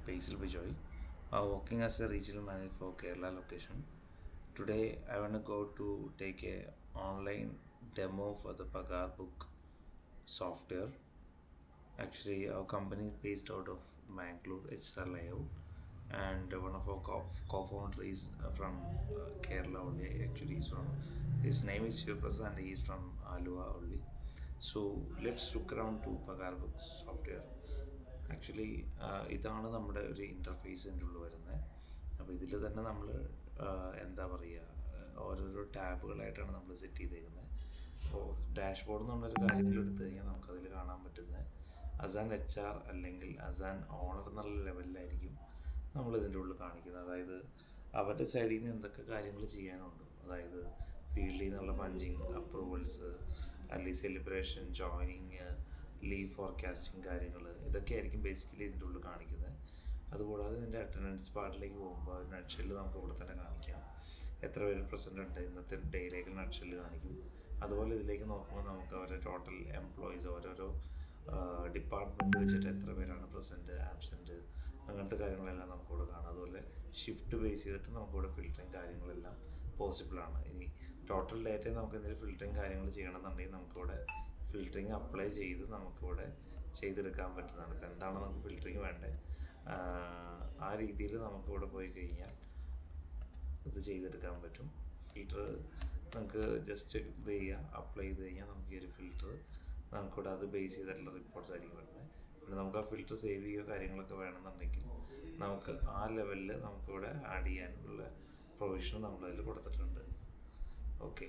Basil Bijoy, working as a regional manager for Kerala location. Today, I want to go to take a online demo for the Pagar Book software. Actually, our company is based out of Mangalore, HR Layout, and one of our co-founder is from Kerala only. Actually, his name is Shivaprasad and he is from Alua only. So let's look around to Pagar Book software. Actually ഇതാണ് നമ്മുടെ ഒരു interface എൻ്റെ ഉള്ളിൽ വരുന്നത്. അപ്പോൾ ഇതിൽ തന്നെ നമ്മൾ എന്താ പറയുക, ഓരോരോ ടാബുകളായിട്ടാണ് നമ്മൾ സെറ്റ് ചെയ്തേക്കുന്നത്. അപ്പോൾ ഡാഷ്ബോർഡ് എന്നുള്ളൊരു കാര്യങ്ങൾ എടുത്തു കഴിഞ്ഞാൽ നമുക്കതിൽ കാണാൻ പറ്റുന്നത് അസാൻ HR അല്ലെങ്കിൽ അസാൻ ഓണർ എന്നുള്ള ലെവലിലായിരിക്കും നമ്മൾ ഇതിൻ്റെ ഉള്ളിൽ കാണിക്കുന്നത്. അതായത് അവരുടെ സൈഡിൽ നിന്ന് എന്തൊക്കെ കാര്യങ്ങൾ ചെയ്യാനുണ്ടോ, അതായത് ഫീൽഡിൽ നിന്നുള്ള പഞ്ചിങ്, അപ്രൂവൽസ്, അല്ലെങ്കിൽ സെലിബ്രേഷൻ, ജോയിനിങ്, ലീവ് ഫോർകാസ്റ്റിംഗ് കാര്യങ്ങൾ, ഇതൊക്കെ ആയിരിക്കും ബേസിക്കലി ഇതിൻ്റെ ഉള്ളിൽ കാണിക്കുന്നത്. അതുകൂടാതെ ഇതിൻ്റെ അറ്റൻഡൻസ് പാർട്ടിലേക്ക് പോകുമ്പോൾ ഒരു നട്ട്ഷെല്ല് നമുക്ക് ഇവിടെ തന്നെ കാണിക്കാം. എത്ര പേര് പ്രസൻ്റ് ഉണ്ട് ഇന്നത്തെ ഡേയിലേക്ക് നട്ട്ഷെല്ല് കാണിക്കും. അതുപോലെ ഇതിലേക്ക് നോക്കുമ്പോൾ നമുക്ക് അവരുടെ ടോട്ടൽ എംപ്ലോയീസ് ഓരോരോ ഡിപ്പാർട്ട്മെൻറ്റ് വെച്ചിട്ട് എത്ര പേരാണ് പ്രസൻറ്റ്, ആബ്സെൻറ്റ്, അങ്ങനത്തെ കാര്യങ്ങളെല്ലാം നമുക്കിവിടെ കാണാം. അതുപോലെ ഷിഫ്റ്റ് ബേസ് ചെയ്തിട്ട് നമുക്കിവിടെ ഫിൽറ്ററിങ് കാര്യങ്ങളെല്ലാം പോസിബിളാണ്. ഇനി ടോട്ടൽ ഡേറ്റയിൽ നമുക്ക് എന്തെങ്കിലും ഫിൽറ്ററിങ് കാര്യങ്ങൾ ചെയ്യണമെന്നുണ്ടെങ്കിൽ നമുക്കിവിടെ ഫിൽറ്ററിങ് അപ്ലൈ ചെയ്ത് നമുക്കിവിടെ ചെയ്തെടുക്കാൻ പറ്റുന്നതാണ്. ഇപ്പോൾ എന്താണ് നമുക്ക് ഫിൽറ്ററിങ് വേണ്ടത്, ആ രീതിയിൽ നമുക്കിവിടെ പോയി കഴിഞ്ഞാൽ ഇത് ചെയ്തെടുക്കാൻ പറ്റും. ഫിൽറ്റർ നമുക്ക് ജസ്റ്റ് ഇത് ചെയ്യുക, അപ്ലൈ ചെയ്ത് കഴിഞ്ഞാൽ നമുക്ക് ഈ ഒരു ഫിൽറ്റർ നമുക്കിവിടെ അത് ബേസ് ചെയ്തിട്ടുള്ള റിപ്പോർട്ട്സ് ആയിരിക്കും വരുന്നത്. പിന്നെ നമുക്ക് ആ ഫിൽറ്റർ സേവ് ചെയ്യുകയോ കാര്യങ്ങളൊക്കെ വേണമെന്നുണ്ടെങ്കിൽ നമുക്ക് ആ ലെവലിൽ നമുക്കിവിടെ ആഡ് ചെയ്യാനുള്ള പ്രൊവിഷൻ നമ്മളതിൽ കൊടുത്തിട്ടുണ്ട്. ഓക്കെ,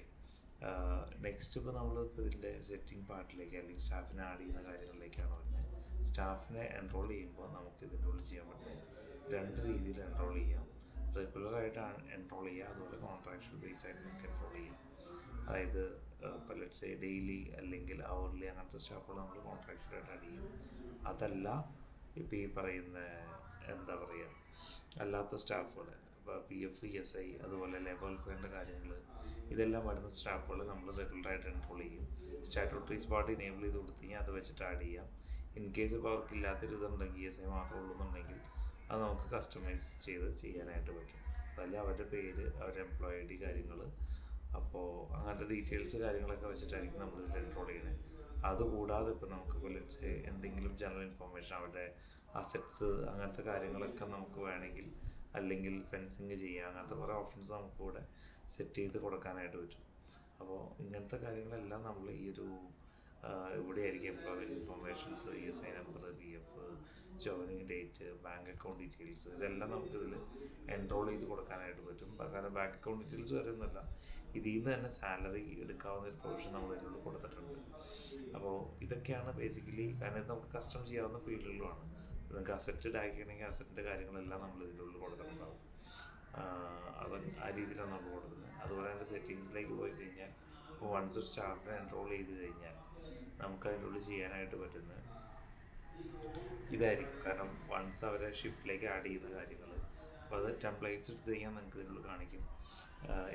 നെക്സ്റ്റ് ഇപ്പോൾ നമ്മളിപ്പോൾ ഇതിൻ്റെ സെറ്റിംഗ് പാർട്ടിലേക്ക് അല്ലെങ്കിൽ സ്റ്റാഫിനെ ആഡ് ചെയ്യുന്ന കാര്യങ്ങളിലേക്കാണ് വരുന്നത്. സ്റ്റാഫിനെ എൻറോൾ ചെയ്യുമ്പോൾ നമുക്ക് ഇതിൻ്റെ ഉള്ളിൽ ചെയ്യാൻ പറ്റുന്നത് രണ്ട് രീതിയിൽ എൻറോൾ ചെയ്യാം. റെഗുലറായിട്ട് എൻറോൾ ചെയ്യുക, അതുപോലെ കോൺട്രാക്ച്വൽ ബേസ് ആയിട്ട് നമുക്ക് എൻറോൾ ചെയ്യാം. അതായത് ഇപ്പോൾ ലെറ്റ്സ് സേ ഡെയിലി അല്ലെങ്കിൽ അവർലി അങ്ങനത്തെ സ്റ്റാഫുകൾ നമ്മൾ കോൺട്രാക്ച്വലായിട്ട് ആഡ് ചെയ്യും. അതല്ല ഇപ്പോൾ ഈ പറയുന്ന എന്താ പറയുക അല്ലാത്ത സ്റ്റാഫുകൾ, ഇപ്പോൾ PF, ESI, അതുപോലെ ലെവൽ ഫണ്ട് കാര്യങ്ങൾ, ഇതെല്ലാം വരുന്ന സ്റ്റാഫുകൾ നമ്മൾ റെഗുലറായിട്ട് എൻറോൾ ചെയ്യും. സ്റ്റാറ്റ്യൂട്ടറി സ്പാട്ട് ഇനേബിൾ ചെയ്ത് കൊടുത്തു കഴിഞ്ഞാൽ അത് വെച്ചിട്ട് ആഡ് ചെയ്യാം. ഇൻ കേസ് ഇപ്പോൾ അവർക്ക് ഇല്ലാത്തൊരു ഇതുണ്ടെങ്കിൽ ESI മാത്രമേ ഉള്ളൂ എന്നുണ്ടെങ്കിൽ അത് നമുക്ക് കസ്റ്റമൈസ് ചെയ്ത് ചെയ്യാനായിട്ട് പറ്റും. അതിൽ അവരുടെ പേര്, അവരുടെ എംപ്ലോയി ID കാര്യങ്ങൾ, അപ്പോൾ അങ്ങനത്തെ ഡീറ്റെയിൽസ് കാര്യങ്ങളൊക്കെ വെച്ചിട്ടായിരിക്കും നമ്മൾ ഇതിൽ എൻറോൾ ചെയ്യുന്നത്. അതുകൂടാതെ ഇപ്പോൾ നമുക്ക് ലെറ്റ്സ് എന്തെങ്കിലും ജനറൽ ഇൻഫർമേഷൻ, അവരുടെ അസറ്റ്സ്, അങ്ങനത്തെ കാര്യങ്ങളൊക്കെ നമുക്ക് വേണമെങ്കിൽ, അല്ലെങ്കിൽ ഫെൻസിങ് ചെയ്യുക, അങ്ങനത്തെ കുറേ ഓപ്ഷൻസ് നമുക്കിവിടെ സെറ്റ് ചെയ്ത് കൊടുക്കാനായിട്ട് പറ്റും. അപ്പോൾ ഇങ്ങനത്തെ കാര്യങ്ങളെല്ലാം നമ്മൾ ഈ ഒരു ഇവിടെ ആയിരിക്കും employment informations, ESI number, PF, joining date, bank account details, ഇതെല്ലാം നമുക്കിതിൽ എൻറോൾ ചെയ്ത് കൊടുക്കാനായിട്ട് പറ്റും. കാരണം ബാങ്ക് അക്കൗണ്ട് ഡീറ്റെയിൽസ് വരുന്നില്ല, ഇതിൽ നിന്ന് തന്നെ സാലറി എടുക്കാവുന്ന ഒരു പ്രൊവിഷൻ നമ്മൾ ഇതിനുള്ളിൽ കൊടുത്തിട്ടുണ്ട്. അപ്പോൾ ഇതൊക്കെയാണ് ബേസിക്കലി, കാരണം ഇത് നമുക്ക് കസ്റ്റം ചെയ്യാവുന്ന ഫീൽഡുകളുമാണ്. നിങ്ങൾക്ക് അസറ്റ് ആക്കിയാണെങ്കിൽ അസറ്റിൻ്റെ കാര്യങ്ങളെല്ലാം നമ്മൾ ഇതിൻ്റെ ഉള്ളിൽ കൊടുത്തിട്ടുണ്ടാവും. അത് ആ രീതിയിലാണ് നമ്മൾ കൊടുക്കുന്നത്. അതുപോലെ തന്നെ സെറ്റിങ്സിലേക്ക് പോയി കഴിഞ്ഞാൽ വൺസ് സ്റ്റാഫിനെ എൻറോൾ ചെയ്ത് കഴിഞ്ഞാൽ നമുക്ക് അതിൻ്റെ ഉള്ളിൽ ചെയ്യാനായിട്ട് പറ്റുന്നത് ഇതായിരിക്കും. കാരണം വൺസ് അവരെ ഷിഫ്റ്റിലേക്ക് ആഡ് ചെയ്യുന്ന കാര്യങ്ങൾ, അപ്പോൾ അത് ടെംപ്ലേറ്റ്സ് എടുത്ത് കഴിഞ്ഞാൽ നിങ്ങൾക്ക് ഇതിനുള്ളിൽ കാണിക്കും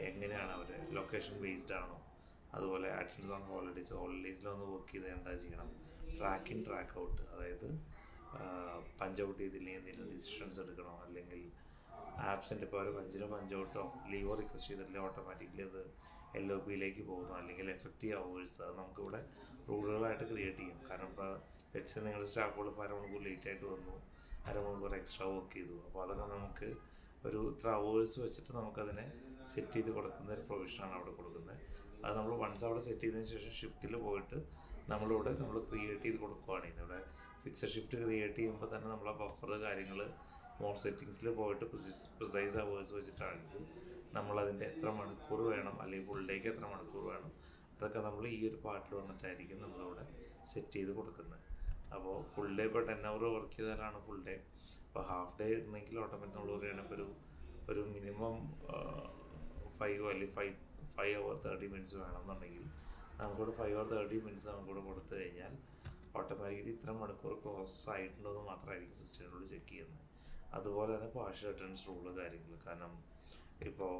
എങ്ങനെയാണ് അവർ ലൊക്കേഷൻ ബേസ്ഡ് ആണോ, അതുപോലെ അറ്റൻഡൻസ് ഓൺ ഹോളിഡേയ്സിലൊന്ന് വർക്ക് ചെയ്ത് എന്താ ചെയ്യണം, ട്രാക്ക് ഇൻ ട്രാക്ക് ഔട്ട്, അതായത് പഞ്ച് ഔട്ട് ചെയ്തില്ലെങ്കിൽ എന്തെങ്കിലും ഡിസിഷൻസ് എടുക്കണോ, അല്ലെങ്കിൽ ആബ്സെൻ്റ് ഇപ്പോൾ ഒരു പഞ്ച് ഔട്ടോ ലീവോ റിക്വസ്റ്റ് ചെയ്തിട്ടില്ല ഓട്ടോമാറ്റിക്കലി അത് LOPയിലേക്ക് പോകുന്നു, അല്ലെങ്കിൽ എഫക്റ്റീവ് അവേഴ്സ്, അത് നമുക്കിവിടെ റൂളുകളായിട്ട് ക്രിയേറ്റ് ചെയ്യും. കാരണം ഇപ്പോൾ ലെറ്റ്സ് നിങ്ങളുടെ സ്റ്റാഫുകൾ ഇപ്പോൾ അരമണിക്കൂർ ലേറ്റായിട്ട് വന്നു, അരമണിക്കൂർ എക്സ്ട്രാ വർക്ക് ചെയ്തു, അപ്പോൾ അതൊക്കെ നമുക്ക് ഒരു ഇത്ര അവേഴ്സ് വെച്ചിട്ട് നമുക്കതിനെ സെറ്റ് ചെയ്ത് കൊടുക്കുന്ന ഒരു പ്രൊവിഷനാണ് അവിടെ കൊടുക്കുന്നത്. അത് നമ്മൾ വൺസ് അവിടെ സെറ്റ് ചെയ്തതിന് ശേഷം ഷിഫ്റ്റിൽ പോയിട്ട് നമ്മൾ ക്രിയേറ്റ് ചെയ്ത് കൊടുക്കുകയാണ് ചെയ്യുന്നത്. ഇവിടെ ഫിക്സഡ് ഷിഫ്റ്റ് ക്രിയേറ്റ് ചെയ്യുമ്പോൾ തന്നെ നമ്മൾ ആ ബഫർ കാര്യങ്ങൾ മോർ സെറ്റിങ്സിൽ പോയിട്ട് പ്രിസൈസ് അവേഴ്സ് വെച്ചിട്ടായിരിക്കും നമ്മളതിൻ്റെ എത്ര മണിക്കൂർ വേണം, അല്ലെങ്കിൽ ഫുൾ ഡേക്ക് എത്ര മണിക്കൂർ വേണം, അതൊക്കെ നമ്മൾ ഈ ഒരു പാർട്ടിൽ വന്നിട്ടായിരിക്കും നമ്മളിവിടെ സെറ്റ് ചെയ്ത് കൊടുക്കുന്നത്. അപ്പോൾ ഫുൾ ഡേ ഇപ്പോൾ 10 hour വർക്ക് ചെയ്താലാണ് ഫുൾ ഡേ. അപ്പോൾ ഹാഫ് ഡേ ഉണ്ടെങ്കിൽ ഓട്ടോമാറ്റിക് നമ്മൾ പറയുകയാണെങ്കിൽ ഒരു മിനിമം 5 അല്ലെങ്കിൽ 5 hour 30 minutes വേണമെന്നുണ്ടെങ്കിൽ നമുക്കിവിടെ 5 hour 30 minutes നമുക്കിവിടെ കൊടുത്തു കഴിഞ്ഞാൽ ഓട്ടോമാറ്റിക്കലി ഇത്ര മണിക്കൂർ ക്രോസ് ആയിട്ടുണ്ടോ എന്ന് മാത്രമായിരിക്കും സിസ്റ്റത്തിനോട് ചെക്ക് ചെയ്യുന്നത്. അതുപോലെ തന്നെ പാർഷ്യൽ അറ്റൻഡൻസ് റൂള് കാര്യങ്ങൾ, കാരണം ഇപ്പോൾ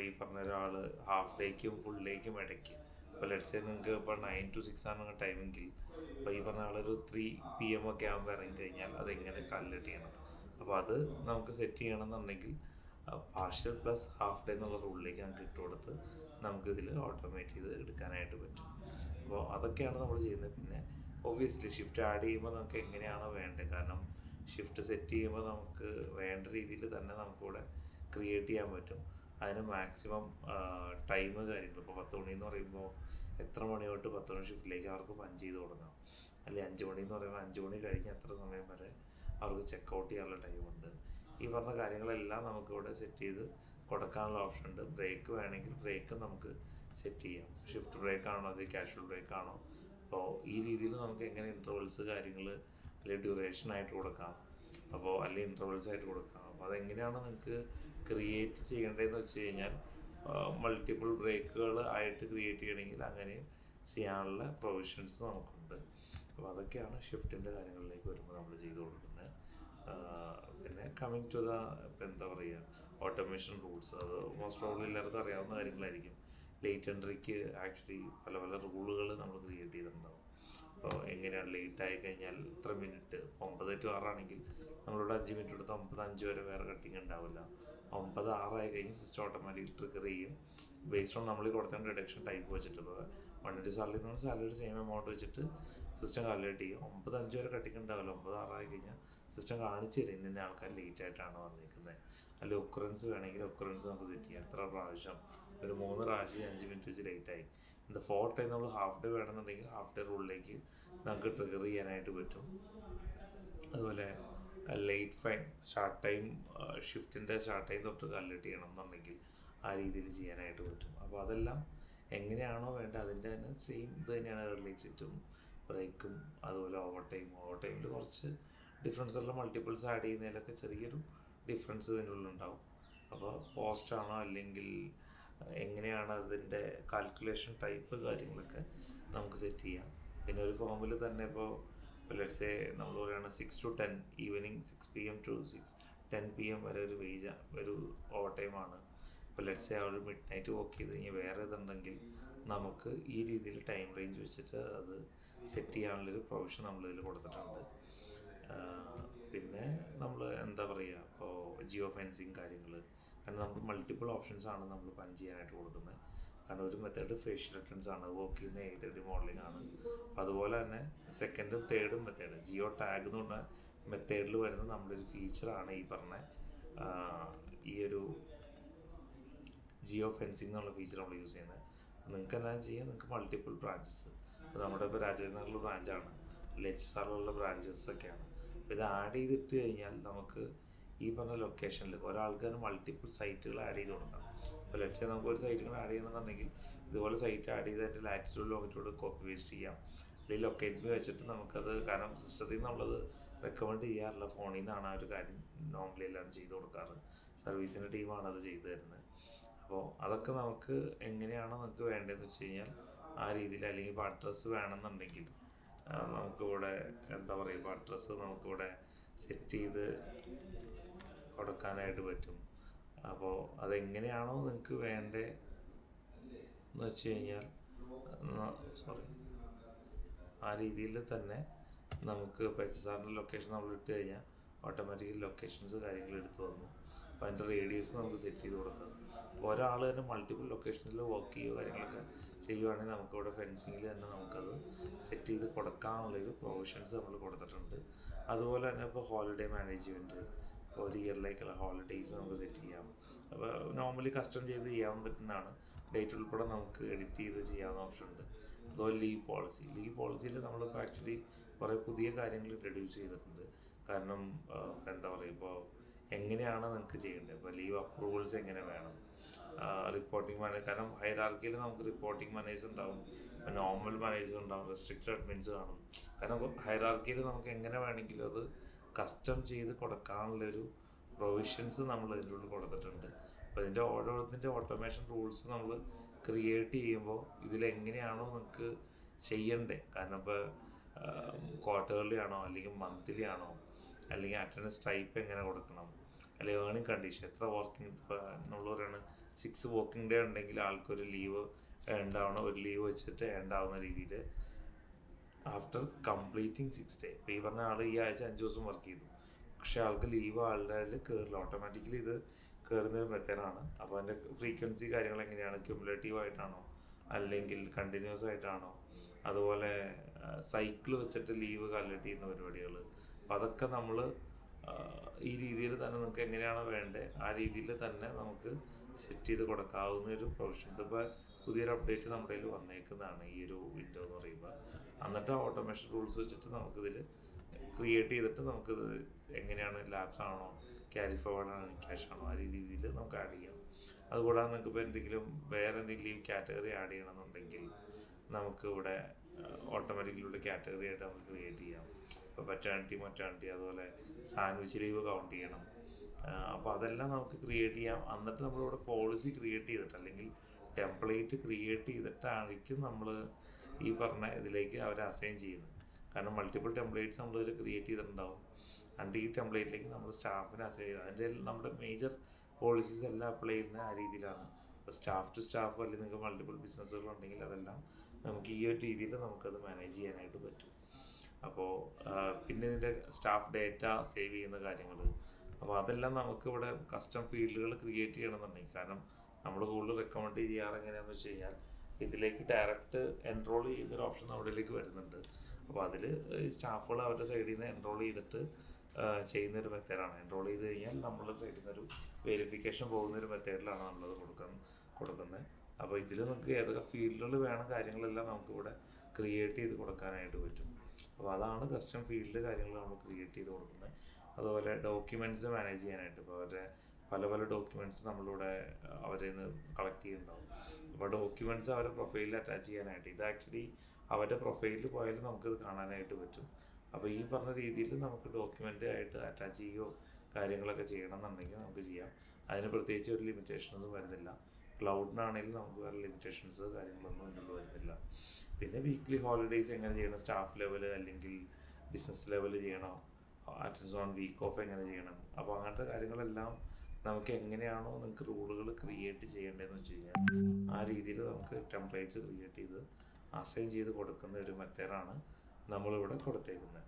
ഈ പറഞ്ഞ ഒരാൾ ഹാഫ് ഡേക്കും ഫുൾ ഡേക്കും ഇടയ്ക്ക്, ഇപ്പോൾ ലെറ്റ്സ് നിങ്ങൾക്ക് ഇപ്പോൾ 9 to 6 ആണ് നിങ്ങൾ ടൈമെങ്കിൽ, അപ്പോൾ ഈ പറഞ്ഞ ആളൊരു 3 PM ഒക്കെ ആകുമ്പോൾ ഇറങ്ങി കഴിഞ്ഞാൽ അതെങ്ങനെ കാൽക്കുലേറ്റ് ചെയ്യണം. അപ്പോൾ അത് നമുക്ക് സെറ്റ് ചെയ്യണമെന്നുണ്ടെങ്കിൽ പാർഷ്യൽ പ്ലസ് ഹാഫ് ഡേ എന്നുള്ള റൂളിലേക്ക് നമുക്ക് ഇട്ട് കൊടുത്ത് നമുക്കിതിൽ ഓട്ടോമേറ്റ് ചെയ്ത് എടുക്കാനായിട്ട് പറ്റും. അപ്പോൾ അതൊക്കെയാണ് നമ്മൾ ചെയ്യുന്നത്. പിന്നെ ഒബ്വിയസ്ലി ഷിഫ്റ്റ് ആഡ് ചെയ്യുമ്പോൾ നമുക്ക് എങ്ങനെയാണോ വേണ്ടത്, കാരണം ഷിഫ്റ്റ് സെറ്റ് ചെയ്യുമ്പോൾ നമുക്ക് വേണ്ട രീതിയിൽ തന്നെ നമുക്കിവിടെ ക്രിയേറ്റ് ചെയ്യാൻ പറ്റും. അതിന് മാക്സിമം ടൈം കാര്യങ്ങൾ, ഇപ്പോൾ 10 മണി എന്ന് പറയുമ്പോൾ എത്ര മണി തൊട്ട് 10 മണി ഷിഫ്റ്റിലേക്ക് അവർക്ക് പഞ്ച് ചെയ്ത് കൊടുക്കാം. അല്ലെങ്കിൽ 5 മണി എന്ന് പറയുമ്പോൾ 5 മണി കഴിഞ്ഞ് എത്ര സമയം വരെ അവർക്ക് ചെക്കൗട്ട് ചെയ്യാനുള്ള ടൈമുണ്ട്. ഈ പറഞ്ഞ കാര്യങ്ങളെല്ലാം നമുക്കിവിടെ സെറ്റ് ചെയ്ത് കൊടുക്കാനുള്ള ഓപ്ഷൻ ഉണ്ട്. ബ്രേക്ക് വേണമെങ്കിൽ ബ്രേക്ക് നമുക്ക് സെറ്റ് ചെയ്യാം. ഷിഫ്റ്റ് ബ്രേക്ക് ആണോ അത് കാഷ്വൽ ബ്രേക്ക് ആണോ. അപ്പോൾ ഈ രീതിയിൽ നമുക്ക് എങ്ങനെ ഇൻ്റർവെൽസ് കാര്യങ്ങൾ അല്ലെങ്കിൽ ഡ്യൂറേഷൻ ആയിട്ട് കൊടുക്കാം, അപ്പോൾ അല്ലെങ്കിൽ ഇൻ്റർവെൽസ് ആയിട്ട് കൊടുക്കാം. അപ്പോൾ അതെങ്ങനെയാണ് നിങ്ങൾക്ക് ക്രിയേറ്റ് ചെയ്യേണ്ടതെന്ന് വെച്ച് കഴിഞ്ഞാൽ മൾട്ടിപ്പിൾ ബ്രേക്കുകൾ ആയിട്ട് ക്രിയേറ്റ് ചെയ്യണമെങ്കിൽ അങ്ങനെ ചെയ്യാനുള്ള പ്രൊവിഷൻസ് നമുക്കുണ്ട്. അപ്പോൾ അതൊക്കെയാണ് ഷിഫ്റ്റിൻ്റെ കാര്യങ്ങളിലേക്ക് വരുമ്പോൾ നമ്മൾ ചെയ്തു കൊടുക്കുന്നത്. പിന്നെ കമ്മിങ് ടു ദ ഇപ്പം എന്താ പറയുക, ഓട്ടോമേഷൻ റൂൾസ്, അത് മോസ്റ്റ് പ്രോബ്ലി എല്ലാവർക്കും അറിയാവുന്ന കാര്യങ്ങളായിരിക്കും. ലേറ്റ് എൻട്രിക്ക് ആക്ച്വലി പല പല റൂളുകൾ നമ്മൾ ക്രിയേറ്റ് ചെയ്തിട്ടുണ്ടാവും. അപ്പോൾ എങ്ങനെയാണ് ലേറ്റ് ആയി കഴിഞ്ഞാൽ ഇത്ര മിനിറ്റ്, 9 to 6 ആണെങ്കിൽ നമ്മളിവിടെ 5 മിനിറ്റ് എടുത്ത് 9:05 വരെ വേറെ കട്ടിങ് ഉണ്ടാവില്ല. 9:06 ആയി കഴിഞ്ഞ് സിസ്റ്റം ഓട്ടോമാറ്റിക് ട്രിഗർ ചെയ്യും ബേസ്ഡ് ഓൺ നമ്മൾ കൊടുത്ത ഡിഡക്ഷൻ ടൈപ്പ് വെച്ചിട്ട്. ഇപ്പോൾ 1 സാലറി എന്ന് പറഞ്ഞാൽ സാലറിയുടെ സെയിം എമൗണ്ട് വെച്ചിട്ട് സിസ്റ്റം കാൽക്കുലേറ്റ് ചെയ്യും. 9:05 വരെ കട്ടിങ് ഉണ്ടാവില്ല. 9:06 ആയി കഴിഞ്ഞാൽ സിസ്റ്റം കാണിച്ചു തരും ഇന്ന ആൾക്കാർ ലേറ്റ് ആയിട്ടാണ് വന്നിരിക്കുന്നത്. അല്ലെങ്കിൽ ഒക്കുറൻസ് വേണമെങ്കിൽ ഒക്കുറൻസ് നമുക്ക് സെറ്റ് ചെയ്യാം. എത്ര പ്രാവശ്യം, ഒരു 3 പ്രാവശ്യം 5 മിനിറ്റ് വെച്ച് ലേറ്റായി. ഇത് 4 ടൈം നമ്മൾ ഹാഫ് ഡേ വേണമെന്നുണ്ടെങ്കിൽ ഹാഫ് ഡേ റൂളിലേക്ക് നമുക്ക് ട്രിഗർ ചെയ്യാനായിട്ട് പറ്റും. അതുപോലെ ലേറ്റ് ഫൈൻ സ്റ്റാർട്ട് ടൈം, ഷിഫ്റ്റിൻ്റെ സ്റ്റാർട്ട് ടൈം തൊട്ട് കാൽക്കുലേറ്റ് ചെയ്യണം എന്നുണ്ടെങ്കിൽ ആ രീതിയിൽ ചെയ്യാനായിട്ട് പറ്റും. അപ്പോൾ അതെല്ലാം എങ്ങനെയാണോ വേണ്ടത് അതിൻ്റെ തന്നെ സെയിം ഇത് തന്നെയാണ് ഏർലി എക്സിറ്റും ബ്രേക്കും. അതുപോലെ ഓവർ ടൈമിൽ കുറച്ച് ഡിഫറൻസ് ഉള്ള മൾട്ടിപ്പിൾസ് ആഡ് ചെയ്യുന്നതിലൊക്കെ ചെറിയൊരു ഡിഫറൻസ് ഇതിൻ്റെ ഉള്ളിലുണ്ടാവും. അപ്പോൾ പോസ്റ്റാണോ അല്ലെങ്കിൽ എങ്ങനെയാണ് അതിൻ്റെ കാൽക്കുലേഷൻ ടൈപ്പ് കാര്യങ്ങളൊക്കെ നമുക്ക് സെറ്റ് ചെയ്യാം. പിന്നെ ഒരു ഫോമിൽ തന്നെ ഇപ്പോൾ ലെറ്റ്സ് സേ നമ്മൾ പറയുകയാണ് 6 to 10, evening 6 PM to 10 PM വരെ ഒരു ഒരു ഓവർ ടൈമാണ്. ഇപ്പോൾ ലെറ്റ്സ് സേ അവർ മിഡ് നൈറ്റ് വർക്ക് ചെയ്ത് കഴിഞ്ഞാൽ വേറെ ഇതുണ്ടെങ്കിൽ നമുക്ക് ഈ രീതിയിൽ ടൈം റേഞ്ച് വെച്ചിട്ട് അത് സെറ്റ് ചെയ്യാനുള്ളൊരു പ്രൊവിഷൻ നമ്മളിതിൽ കൊടുത്തിട്ടുണ്ട്. പിന്നെ നമ്മൾ എന്താ പറയുക, ഇപ്പോൾ ജിയോ ഫെൻസിങ് കാര്യങ്ങൾ, കാരണം നമുക്ക് മൾട്ടിപ്പിൾ ഓപ്ഷൻസ് ആണ് നമ്മൾ പഞ്ച് ചെയ്യാനായിട്ട് കൊടുക്കുന്നത്. കാരണം ഒരു മെത്തേഡ് ഫേഷ്യൽ റിട്ടേൺസ് ആണ്, വർക്ക് ചെയ്യുന്ന A3D മോഡലിംഗ് ആണ്. അതുപോലെ തന്നെ സെക്കൻഡും തേർഡും മെത്തേഡ് ജിയോ ടാഗ് എന്ന് പറഞ്ഞ മെത്തേഡിൽ വരുന്ന നമ്മുടെ ഒരു ഫീച്ചറാണ് ഈ പറഞ്ഞ ഈ ഒരു ജിയോ ഫെൻസിങ് എന്നുള്ള ഫീച്ചർ നമ്മൾ യൂസ് ചെയ്യുന്നത്. നിങ്ങൾക്ക് എന്നാ ചെയ്യാം, നിങ്ങൾക്ക് മൾട്ടിപ്പിൾ ബ്രാഞ്ചസ്, ഇപ്പോൾ നമ്മുടെ ഇപ്പോൾ രാജേന്ദ്രനിലുള്ള ബ്രാഞ്ചാണ്, HSRലുള്ള ബ്രാഞ്ചസ് ഒക്കെയാണ്. അപ്പോൾ ഇത് ആഡ് ചെയ്തിട്ട് കഴിഞ്ഞാൽ നമുക്ക് ഈ പറഞ്ഞ ലൊക്കേഷനിൽ ഒരാൾക്ക് തന്നെ മൾട്ടിപ്പിൾ സൈറ്റുകൾ ആഡ് ചെയ്ത് കൊടുക്കാം. അപ്പോൾ ലെറ്റ്സ് നമുക്ക് ഒരു സൈറ്റുകൾ ആഡ് ചെയ്യണമെന്നുണ്ടെങ്കിൽ ഇതുപോലെ സൈറ്റ് ആഡ് ചെയ്ത് അതിൻ്റെ ലാറ്റിറ്റ്യൂഡ് ലോങ്ങിറ്റ്യൂഡ് കോപ്പി പേസ്റ്റ് ചെയ്യാം. അല്ലെങ്കിൽ ലൊക്കേറ്റ് ബി വെച്ചിട്ട് നമുക്കത്, കാരണം സിസ്റ്റത്തിൽ നിന്ന് നമ്മളത് റെക്കമെൻഡ് ചെയ്യാറില്ല, ഫോണിൽ നിന്നാണ് ആ ഒരു കാര്യം നോർമലി എല്ലാവരും ചെയ്ത് കൊടുക്കാറ്. സർവീസിൻ്റെ ടീമാണ് അത് ചെയ്തു തരുന്നത്. അപ്പോൾ അതൊക്കെ നമുക്ക് എങ്ങനെയാണോ നമുക്ക് വേണ്ടതെന്ന് വെച്ച് കഴിഞ്ഞാൽ ആ രീതിയിൽ, അല്ലെങ്കിൽ ഇപ്പോൾ അഡ്രസ്സ് വേണമെന്നുണ്ടെങ്കിൽ നമുക്കിവിടെ എന്താ പറയുക, ഇപ്പോൾ അഡ്രസ്സ് നമുക്കിവിടെ സെറ്റ് ചെയ്ത് കൊടുക്കാനായിട്ട് പറ്റും. അപ്പോൾ അതെങ്ങനെയാണോ നിങ്ങൾക്ക് വേണ്ടത് എന്ന് വെച്ച് കഴിഞ്ഞാൽ ആ രീതിയിൽ തന്നെ നമുക്ക് ഇപ്പോൾ HSRൻ്റെ ലൊക്കേഷൻ നമ്മൾ ഇട്ട് കഴിഞ്ഞാൽ ഓട്ടോമാറ്റിക്കലി ലൊക്കേഷൻസ് കാര്യങ്ങൾ എടുത്തു വന്നു. അപ്പോൾ അതിൻ്റെ റേഡിയസ് നമുക്ക് സെറ്റ് ചെയ്ത് കൊടുക്കാം. ഒരാൾ തന്നെ മൾട്ടിപ്പിൾ ലൊക്കേഷനിൽ വർക്ക് ചെയ്യുകയോ കാര്യങ്ങളൊക്കെ ചെയ്യുവാണെങ്കിൽ നമുക്കിവിടെ ഫെൻസിങ്ങിൽ തന്നെ നമുക്കത് സെറ്റ് ചെയ്ത് കൊടുക്കാനുള്ളൊരു പ്രൊവിഷൻസ് നമ്മൾ കൊടുത്തിട്ടുണ്ട്. അതുപോലെ തന്നെ ഇപ്പോൾ ഹോളിഡേ മാനേജ്മെൻറ്റ്, ഇപ്പോൾ ഒരു ഇയറിലേക്കുള്ള ഹോളിഡേയ്സ് നമുക്ക് സെറ്റ് ചെയ്യാം. അപ്പോൾ നോർമലി കസ്റ്റം ചെയ്ത് ചെയ്യാൻ പറ്റുന്നതാണ്. ഡേറ്റ് ഉൾപ്പെടെ നമുക്ക് എഡിറ്റ് ചെയ്ത് ചെയ്യാവുന്ന ഓപ്ഷൻ ഉണ്ട്. അതുപോലെ ലീവ് പോളിസിയിൽ നമ്മളിപ്പോൾ ആക്ച്വലി കുറേ പുതിയ കാര്യങ്ങൾ ഇൻട്രൊഡ്യൂസ് ചെയ്തിട്ടുണ്ട്. കാരണം എന്താ പറയുക, ഇപ്പോൾ എങ്ങനെയാണ് നിങ്ങൾക്ക് ചെയ്യേണ്ടത്, ഇപ്പോൾ ലീവ് അപ്രൂവൽസ് എങ്ങനെ വേണം, റിപ്പോർട്ടിംഗ് മാനേജ്, കാരണം ഹൈറാർക്കിയിൽ നമുക്ക് റിപ്പോർട്ടിംഗ് മാനേജർ ഉണ്ടാവും, നോർമൽ മാനേജർ ഉണ്ടാവും, റെസ്ട്രിക്റ്റഡ് അഡ്മിൻസ് കാണും. കാരണം ഹൈറാർക്കിയിൽ നമുക്ക് എങ്ങനെ വേണമെങ്കിലും അത് കസ്റ്റം ചെയ്ത് കൊടുക്കാനുള്ളൊരു പ്രൊവിഷൻസ് നമ്മൾ ഇതിൻ്റെ ഉള്ളിൽ കൊടുത്തിട്ടുണ്ട്. അപ്പോൾ ഇതിൻ്റെ ഓരോന്നിൻ്റെ ഓട്ടോമേഷൻ റൂൾസ് നമ്മൾ ക്രിയേറ്റ് ചെയ്യുമ്പോൾ ഇതിലെങ്ങനെയാണോ നിങ്ങൾക്ക് ചെയ്യണ്ടേ, കാരണം ഇപ്പോൾ ക്വാർട്ടർലി ആണോ അല്ലെങ്കിൽ മന്ത്ലി ആണോ, അല്ലെങ്കിൽ അറ്റൻഡൻസ് ടൈപ്പ് എങ്ങനെ കൊടുക്കണം, അല്ലെങ്കിൽ ഏർണിംഗ് കണ്ടീഷൻ എത്ര വർക്കിംഗ്, ഇപ്പോൾ നമ്മൾ പറയുകയാണ് 6 വർക്കിംഗ് ഡേ ഉണ്ടെങ്കിൽ ആൾക്കൊരു ലീവ് ഉണ്ടാവണം, ഒരു ലീവ് വെച്ചിട്ട് ഉണ്ടാവുന്ന രീതിയിൽ ആഫ്റ്റർ കംപ്ലീറ്റിംഗ് 6 ഡേ. ഇപ്പോൾ ഈ പറഞ്ഞ ആൾ ഈ ആഴ്ച 5 ദിവസം വർക്ക് ചെയ്തു, പക്ഷെ ആൾക്ക് ലീവ് ആളുടെ കയറില്ല, ഓട്ടോമാറ്റിക്കലി ഇത് കയറുന്ന ഒരു മെത്തേഡാണ്. അപ്പോൾ അതിൻ്റെ ഫ്രീക്വൻസി കാര്യങ്ങൾ എങ്ങനെയാണ്, ക്യുമുലേറ്റീവ് ആയിട്ടാണോ അല്ലെങ്കിൽ കണ്ടിന്യൂസ് ആയിട്ടാണോ, അതുപോലെ സൈക്കിൾ വെച്ചിട്ട് ലീവ് കാൽക്കുലേറ്റ് ചെയ്യുന്ന പരിപാടികൾ. അപ്പോൾ അതൊക്കെ നമ്മൾ ഈ രീതിയിൽ തന്നെ നിങ്ങൾക്ക് എങ്ങനെയാണോ വേണ്ടത് ആ രീതിയിൽ തന്നെ നമുക്ക് സെറ്റ് ചെയ്ത് കൊടുക്കാവുന്ന ഒരു പ്രൊവിഷൻ. ഇതിപ്പോൾ പുതിയൊരു അപ്ഡേറ്റ് നമ്മുടെ കയ്യിൽ വന്നേക്കുന്നതാണ് ഈ ഒരു വിൻഡോ എന്ന് പറയുമ്പോൾ. എന്നിട്ട് ഓട്ടോമേഷൻ റൂൾസ് വെച്ചിട്ട് നമുക്കിതിൽ ക്രിയേറ്റ് ചെയ്തിട്ട് നമുക്കിത് എങ്ങനെയാണ് ലാബ്സ് ആണോ ക്യാരി ഫോർവേഡ് ആണോ ക്യാഷ് ആണോ ആ രീതിയിൽ നമുക്ക് ആഡ് ചെയ്യാം. അതുകൂടാതെ നിങ്ങൾക്ക് ഇപ്പോൾ എന്തെങ്കിലും വേറെ എന്തെങ്കിലും കാറ്റഗറി ആഡ് ചെയ്യണമെന്നുണ്ടെങ്കിൽ നമുക്ക് ഇവിടെ ഓട്ടോമാറ്റിക്കലി കാറ്റഗറി ആയിട്ട് നമുക്ക് ക്രിയേറ്റ് ചെയ്യാം. ഇപ്പോൾ മറ്റാണിറ്റി അതുപോലെ സാൻഡ്വിച്ച് ലീവ് കൗണ്ട് ചെയ്യണം. അപ്പോൾ അതെല്ലാം നമുക്ക് ക്രിയേറ്റ് ചെയ്യാം. എന്നിട്ട് നമ്മളിവിടെ പോളിസി ക്രിയേറ്റ് ചെയ്തിട്ട് അല്ലെങ്കിൽ ടെംപ്ലേറ്റ് ക്രിയേറ്റ് ചെയ്തിട്ടായിരിക്കും നമ്മൾ ഈ പറഞ്ഞ ഇതിലേക്ക് അവരെ അസൈൻ ചെയ്യുന്നത്. കാരണം മൾട്ടിപ്പിൾ ടെംപ്ലേറ്റ്സ് നമ്മളിതിൽ ക്രിയേറ്റ് ചെയ്തിട്ടുണ്ടാവും. എന്നിട്ട് ഈ ടെംപ്ലേറ്റിലേക്ക് നമ്മൾ സ്റ്റാഫിനെ അസൈൻ ചെയ്ത് അതിൻ്റെ നമ്മുടെ മേജർ പോളിസീസ് എല്ലാം അപ്ലൈ ചെയ്യുന്ന ആ രീതിയിലാണ്. ഇപ്പോൾ സ്റ്റാഫ് ടു സ്റ്റാഫ് അല്ലെങ്കിൽ നിങ്ങൾക്ക് മൾട്ടിപ്പിൾ ബിസിനസ്സുകളുണ്ടെങ്കിൽ അതെല്ലാം നമുക്ക് ഈ ഒരു രീതിയിൽ നമുക്കത് മാനേജ് ചെയ്യാനായിട്ട് പറ്റും. അപ്പോൾ പിന്നെ ഇതിൻ്റെ സ്റ്റാഫ് ഡേറ്റ സേവ് ചെയ്യുന്ന കാര്യങ്ങൾ, അപ്പോൾ അതെല്ലാം നമുക്കിവിടെ കസ്റ്റം ഫീൽഡുകൾ ക്രിയേറ്റ് ചെയ്യണമെന്നുണ്ടെങ്കിൽ, കാരണം നമ്മൾ കൂടുതൽ റെക്കമെൻഡ് ചെയ്യാറ് എങ്ങനെയാണെന്ന് വെച്ച് കഴിഞ്ഞാൽ ഇതിലേക്ക് ഡയറക്റ്റ് എൻറോൾ ചെയ്യുന്നൊരു ഓപ്ഷൻ നമ്മുടെയിലേക്ക് വരുന്നുണ്ട്. അപ്പോൾ അതിൽ ഈ സ്റ്റാഫുകൾ അവരുടെ സൈഡിൽ നിന്ന് എൻറോൾ ചെയ്തിട്ട് ചെയ്യുന്നൊരു മെത്തേഡാണ്. എൻറോൾ ചെയ്ത് കഴിഞ്ഞാൽ നമ്മളുടെ സൈഡിൽ നിന്നൊരു വെരിഫിക്കേഷൻ പോകുന്നൊരു മെത്തേഡിലാണ് നമ്മളത് കൊടുക്കുന്നത്. അപ്പോൾ ഇതിൽ നമുക്ക് ഏതൊക്കെ ഫീൽഡുകൾ വേണം കാര്യങ്ങളെല്ലാം നമുക്കിവിടെ ക്രിയേറ്റ് ചെയ്ത് കൊടുക്കാനായിട്ട് പറ്റും. അപ്പോൾ അതാണ് കസ്റ്റം ഫീൽഡ് കാര്യങ്ങൾ നമ്മൾ ക്രിയേറ്റ് ചെയ്ത് കൊടുക്കുന്നത്. അതുപോലെ ഡോക്യുമെൻറ്റ്സ് മാനേജ് ചെയ്യാനായിട്ട് ഇപ്പോൾ അവരുടെ പല ഡോക്യുമെൻറ്റ്സ് നമ്മളിവിടെ അവരിൽ നിന്ന് കളക്ട് ചെയ്യുന്നുണ്ടാവും. അപ്പോൾ ഡോക്യുമെൻറ്റ്സ് അവരുടെ പ്രൊഫൈലിൽ അറ്റാച്ച് ചെയ്യാനായിട്ട് ഇത് ആക്ച്വലി അവരുടെ പ്രൊഫൈലിൽ പോയാലും നമുക്കിത് കാണാനായിട്ട് പറ്റും. അപ്പോൾ ഈ പറഞ്ഞ രീതിയിൽ നമുക്ക് ഡോക്യുമെൻ്റ് ആയിട്ട് അറ്റാച്ച് ചെയ്യുകയോ കാര്യങ്ങളൊക്കെ ചെയ്യണമെന്നുണ്ടെങ്കിൽ നമുക്ക് ചെയ്യാം. അതിന് പ്രത്യേകിച്ച് ഒരു ലിമിറ്റേഷൻസും വരുന്നില്ല. ക്ലൗഡിനാണെങ്കിലും നമുക്ക് വേറെ ലിമിറ്റേഷൻസ് കാര്യങ്ങളൊന്നും ഇതിൽ വരുന്നില്ല. പിന്നെ വീക്ക്ലി ഹോളിഡേയ്സ് എങ്ങനെ ചെയ്യണം, സ്റ്റാഫ് ലെവൽ അല്ലെങ്കിൽ ബിസിനസ് ലെവൽ ചെയ്യണം, അറ്റ്ലീസ്റ്റ് ഓൺ വീക്ക് ഓഫ് എങ്ങനെ ചെയ്യണം, അപ്പോൾ അങ്ങനത്തെ കാര്യങ്ങളെല്ലാം നമുക്ക് എങ്ങനെയാണോ നിങ്ങൾക്ക് റൂളുകൾ ക്രിയേറ്റ് ചെയ്യേണ്ടതെന്ന് വെച്ച് കഴിഞ്ഞാൽ ആ രീതിയിൽ നമുക്ക് ടെംപ്ലേറ്റ്സ് ക്രിയേറ്റ് ചെയ്ത് അസൈൻ ചെയ്ത് കൊടുക്കുന്ന ഒരു മെത്തേഡാണ് നമ്മളിവിടെ കൊടുത്തേക്കുന്നത്.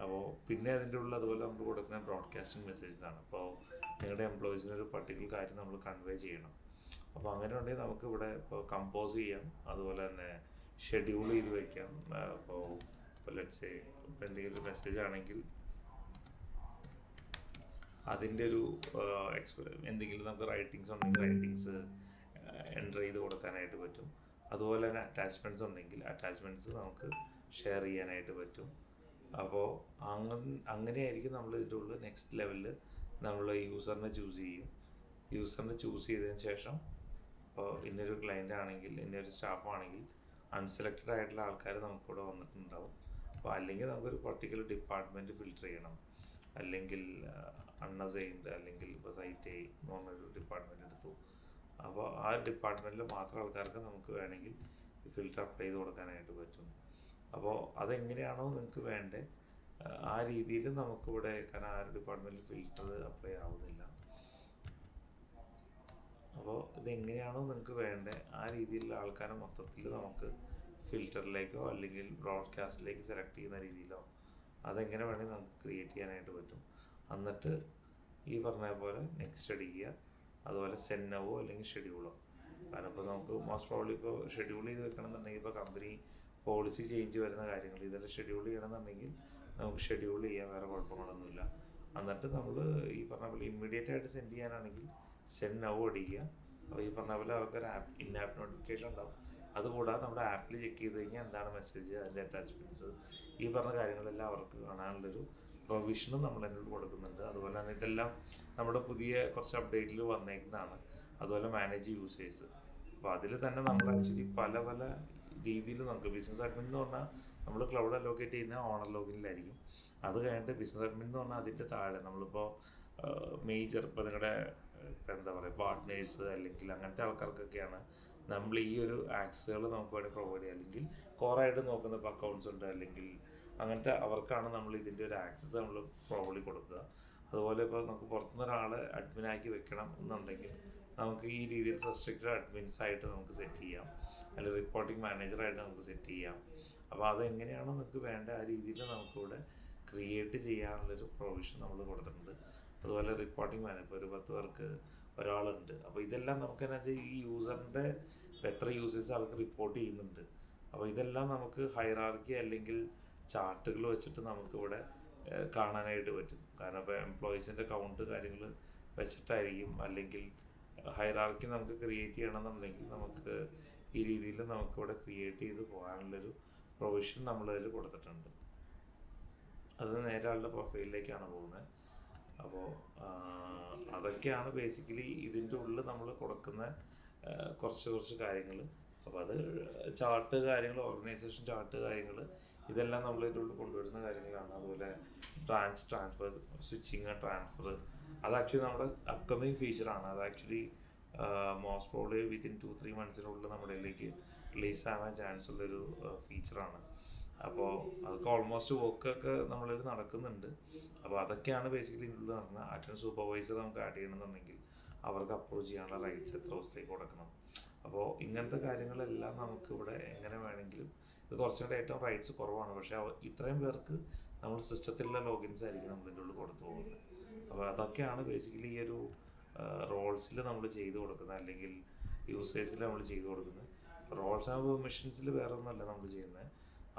അപ്പോൾ പിന്നെ അതിൻ്റെ ഉള്ളിൽ അതുപോലെ നമ്മൾ കൊടുക്കുന്ന ബ്രോഡ്കാസ്റ്റിംഗ് മെസ്സേജസ് ആണ്. അപ്പോൾ നിങ്ങളുടെ എംപ്ലോയീസിന് ഒരു പർട്ടിക്കുലർ കാര്യം നമ്മൾ കൺവേ ചെയ്യണം. അപ്പോൾ അങ്ങനെ ഉണ്ടെങ്കിൽ നമുക്ക് ഇവിടെ ഇപ്പോൾ കമ്പോസ് ചെയ്യാം, അതുപോലെ തന്നെ ഷെഡ്യൂൾ ചെയ്ത് വയ്ക്കാം. ഇപ്പോൾ ലെറ്റ്സ് ഇപ്പോൾ എന്തെങ്കിലും ഒരു മെസ്സേജ് ആണെങ്കിൽ അതിൻ്റെ ഒരു എന്തെങ്കിലും നമുക്ക് റൈറ്റിങ്സ് ഉണ്ടെങ്കിൽ റൈറ്റിങ്സ് എൻ്റർ ചെയ്ത് കൊടുക്കാനായിട്ട് പറ്റും. അതുപോലെ തന്നെ അറ്റാച്ച്മെൻറ്റ്സ് ഉണ്ടെങ്കിൽ അറ്റാച്ച്മെൻറ്റ്സ് നമുക്ക് ഷെയർ ചെയ്യാനായിട്ട് പറ്റും. അപ്പോൾ അങ്ങനെയായിരിക്കും നമ്മൾ ഇതിൻ്റെ ഉള്ളിൽ നെക്സ്റ്റ് ലെവലിൽ നമ്മൾ യൂസറിനെ ചൂസ് ചെയ്യും. യൂസറിനെ ചൂസ് ചെയ്തതിന് ശേഷം ഇപ്പോൾ ഇന്നൊരു ക്ലയൻ്റ് ആണെങ്കിൽ ഇന്നൊരു സ്റ്റാഫ് ആണെങ്കിൽ അൺസെലക്റ്റഡ് ആയിട്ടുള്ള ആൾക്കാർ നമുക്കിവിടെ വന്നിട്ടുണ്ടാവും. അപ്പോൾ അല്ലെങ്കിൽ നമുക്കൊരു പർട്ടിക്കുലർ ഡിപ്പാർട്ട്മെൻറ്റ് ഫിൽറ്റർ ചെയ്യണം, അല്ലെങ്കിൽ അൺഅസൈൻഡ് അല്ലെങ്കിൽ ഇപ്പോൾ സൈറ്റ് എ എന്ന് പറഞ്ഞൊരു ഡിപ്പാർട്ട്മെൻറ്റ് എടുത്തു. അപ്പോൾ ആ ഡിപ്പാർട്ട്മെൻറ്റിൽ മാത്രം ആൾക്കാർക്ക് നമുക്ക് വേണമെങ്കിൽ ഫിൽറ്റർ അപ്ലൈ ചെയ്ത് കൊടുക്കാനായിട്ട് പറ്റും. അപ്പോൾ അതെങ്ങനെയാണോ നിങ്ങൾക്ക് വേണ്ടത് ആ രീതിയിൽ നമുക്കിവിടെ, കാരണം ആ ഒരു ഡിപ്പാർട്ട്മെൻറ്റിൽ ഫിൽറ്റർ അപ്ലൈ ആവുന്നില്ല. അപ്പോൾ ഇതെങ്ങനെയാണോ നിങ്ങൾക്ക് വേണ്ടത് ആ രീതിയിലുള്ള ആൾക്കാരെ മൊത്തത്തിൽ നമുക്ക് ഫിൽറ്ററിലേക്കോ അല്ലെങ്കിൽ ബ്രോഡ്കാസ്റ്റിലേക്ക് സെലക്ട് ചെയ്യുന്ന രീതിയിലോ അതെങ്ങനെ വേണമെങ്കിൽ നമുക്ക് ക്രിയേറ്റ് ചെയ്യാനായിട്ട് പറ്റും. എന്നിട്ട് ഈ പറഞ്ഞ പോലെ നെക്സ്റ്റ് അടിക്കുക, അതുപോലെ സെന്നവോ അല്ലെങ്കിൽ ഷെഡ്യൂളോ. കാരണം ഇപ്പോൾ നമുക്ക് മോസ്റ്റ് പ്രോബ്ലി ഇപ്പോൾ ഷെഡ്യൂൾ ചെയ്ത് വെക്കണമെന്നുണ്ടെങ്കിൽ ഇപ്പോൾ കമ്പനി പോളിസി ചേഞ്ച് വരുന്ന കാര്യങ്ങൾ ഇതെല്ലാം ഷെഡ്യൂൾ ചെയ്യണമെന്നുണ്ടെങ്കിൽ നമുക്ക് ഷെഡ്യൂൾ ചെയ്യാൻ വേറെ കുഴപ്പങ്ങളൊന്നുമില്ല. എന്നിട്ട് നമ്മൾ ഈ പറഞ്ഞ പോലെ ഇമ്മീഡിയറ്റ് ആയിട്ട് സെൻഡ് ചെയ്യാനാണെങ്കിൽ സെൻഡ് നൗ അടിക്കുക. അപ്പോൾ ഈ പറഞ്ഞ പോലെ അവർക്കൊരു ഇൻ ആപ്പ് നോട്ടിഫിക്കേഷൻ ഉണ്ടാവും. അതുകൂടാതെ നമ്മുടെ ആപ്പിൽ ചെക്ക് ചെയ്ത് കഴിഞ്ഞാൽ എന്താണ് മെസ്സേജ്, അതിൻ്റെ അറ്റാച്ച്മെൻറ്റ്സ്, ഈ പറഞ്ഞ കാര്യങ്ങളെല്ലാം അവർക്ക് കാണാനുള്ളൊരു പ്രൊവിഷനും നമ്മൾ എന്നോട് കൊടുക്കുന്നുണ്ട്. അതുപോലെ തന്നെ ഇതെല്ലാം നമ്മുടെ പുതിയ കുറച്ച് അപ്ഡേറ്റിൽ വന്നേക്കുന്നതാണ്. അതുപോലെ മാനേജ് യൂസേഴ്സ്. അപ്പോൾ അതിൽ തന്നെ നമ്മൾ ആക്ച്വലി പല രീതിയിൽ നമുക്ക് ബിസിനസ് അഡ്മിൻ എന്ന് പറഞ്ഞാൽ നമ്മൾ ക്ലൗഡ് അലോക്കേറ്റ് ചെയ്യുന്ന ഓണർ ലോഗിനിലായിരിക്കും. അത് കഴിഞ്ഞിട്ട് ബിസിനസ് അഡ്മിൻ എന്ന് പറഞ്ഞാൽ അതിൻ്റെ താഴെ നമ്മളിപ്പോൾ മേജർ ഇപ്പോൾ നിങ്ങളുടെ ഇപ്പോൾ എന്താ പറയുക പാർട്ട്നേഴ്സ് അല്ലെങ്കിൽ അങ്ങനത്തെ ആൾക്കാർക്കൊക്കെയാണ് നമ്മൾ ഈ ഒരു ആക്സസുകൾ നമുക്ക് വേണ്ടി പ്രൊവൈഡ് ചെയ്യുക. അല്ലെങ്കിൽ കോറായിട്ട് നോക്കുന്ന ഇപ്പോൾ അക്കൗണ്ട്സ് ഉണ്ട് അല്ലെങ്കിൽ അങ്ങനത്തെ അവർക്കാണ് നമ്മൾ ഇതിൻ്റെ ഒരു ആക്സസ് നമ്മൾ പ്രോബ്ലി കൊടുക്കുക. അതുപോലെ ഇപ്പോൾ നമുക്ക് പുറത്തുനിന്ന് ഒരാളെ അഡ്മിനാക്കി വെക്കണം എന്നുണ്ടെങ്കിൽ നമുക്ക് ഈ രീതിയിൽ റെസ്ട്രിക്റ്റഡ് അഡ്മിൻസ് ആയിട്ട് നമുക്ക് സെറ്റ് ചെയ്യാം, അല്ലെങ്കിൽ റിപ്പോർട്ടിംഗ് മാനേജറായിട്ട് നമുക്ക് സെറ്റ് ചെയ്യാം. അപ്പോൾ അതെങ്ങനെയാണോ നിങ്ങൾക്ക് വേണ്ട ആ രീതിയിൽ നമുക്കിവിടെ ക്രിയേറ്റ് ചെയ്യാനുള്ളൊരു പ്രൊവിഷൻ നമ്മൾ കൊടുത്തിട്ടുണ്ട്. അതുപോലെ റിപ്പോർട്ടിംഗ് മാനേജ്, ഇപ്പോൾ ഒരു 10 പേർക്ക് ഒരാളുണ്ട്. അപ്പോൾ ഇതെല്ലാം നമുക്ക് എന്നാ വെച്ചാൽ ഈ യൂസറിൻ്റെ എത്ര യൂസേഴ്സ് ആൾക്ക് റിപ്പോർട്ട് ചെയ്യുന്നുണ്ട്. അപ്പോൾ ഇതെല്ലാം നമുക്ക് ഹൈറാർക്കി അല്ലെങ്കിൽ ചാർട്ടുകൾ വെച്ചിട്ട് നമുക്കിവിടെ കാണാനായിട്ട് പറ്റും. കാരണം ഇപ്പോൾ എംപ്ലോയീസിൻ്റെ കൗണ്ട് കാര്യങ്ങൾ വെച്ചിട്ടായിരിക്കും, അല്ലെങ്കിൽ ഹൈറാർക്കി നമുക്ക് ക്രിയേറ്റ് ചെയ്യണമെന്നുണ്ടെങ്കിൽ നമുക്ക് ഈ രീതിയിൽ നമുക്കിവിടെ ക്രിയേറ്റ് ചെയ്ത് പോകാനുള്ളൊരു പ്രൊവിഷൻ നമ്മളതിൽ കൊടുത്തിട്ടുണ്ട്. അത് നേരെ ആളുടെ പ്രൊഫൈലിലേക്കാണ് പോകുന്നത്. അപ്പോൾ അതൊക്കെയാണ് ബേസിക്കലി ഇതിൻ്റെ ഉള്ളിൽ നമ്മൾ കൊടുക്കുന്ന കുറച്ച് കാര്യങ്ങൾ. അപ്പോൾ അത് ചാർട്ട് കാര്യങ്ങൾ, ഓർഗനൈസേഷൻ ചാർട്ട് കാര്യങ്ങൾ, ഇതെല്ലാം നമ്മൾ ഇതിൻ്റെ ഉള്ളിൽ കൊണ്ടുവരുന്ന കാര്യങ്ങളാണ്. അതുപോലെ ട്രാൻസ്ഫർ, സ്വിച്ചിങ്, ട്രാൻസ്ഫർ, അത് ആക്ച്വലി നമ്മുടെ അപ്കമിങ് ഫീച്ചറാണ്. അത് ആക്ച്വലി മോസ്റ്റ് പ്രോബ്ലി വിത്തിൻ 2-3 മന്ത്സിനുള്ളിൽ നമ്മുടെ ഇതിലേക്ക് റിലീസ് ആവാൻ ചാൻസ് ഉള്ളൊരു ഫീച്ചറാണ്. അപ്പോൾ അതൊക്കെ ഓൾമോസ്റ്റ് വർക്കൊക്കെ നമ്മളിൽ നടക്കുന്നുണ്ട്. അപ്പോൾ അതൊക്കെയാണ് ബേസിക്കലി ഇതിനുള്ളിൽ നടക്കുന്നത്. അറ്റൻഡൻസ് സൂപ്പർവൈസർ നമുക്ക് ആഡ് ചെയ്യണമെന്നുണ്ടെങ്കിൽ അവർക്ക് അപ്രൂവ് ചെയ്യാനുള്ള റൈറ്റ്സ് എത്ര ദിവസത്തേക്ക് കൊടുക്കണം. അപ്പോൾ ഇങ്ങനത്തെ കാര്യങ്ങളെല്ലാം നമുക്കിവിടെ എങ്ങനെ വേണമെങ്കിലും, ഇത് കുറച്ചും കൂടെ ഏറ്റവും റൈറ്റ്സ് കുറവാണ്, പക്ഷേ ഇത്രയും പേർക്ക് നമ്മൾ സിസ്റ്റത്തിലുള്ള ലോഗിൻസ് ആയിരിക്കും നമ്മളിൻ്റെ ഉള്ളിൽ കൊടുത്തു പോകുന്നത്. അപ്പോൾ അതൊക്കെയാണ് ബേസിക്കലി ഈ ഒരു റോൾസിൽ നമ്മൾ ചെയ്തു കൊടുക്കുന്നത്, അല്ലെങ്കിൽ യൂസേഴ്സിൽ നമ്മൾ ചെയ്തു കൊടുക്കുന്നത്. റോൾസ് ആൻഡ് പെർമിഷൻസിൽ വേറെ ഒന്നുമല്ല നമ്മൾ ചെയ്യുന്നത്.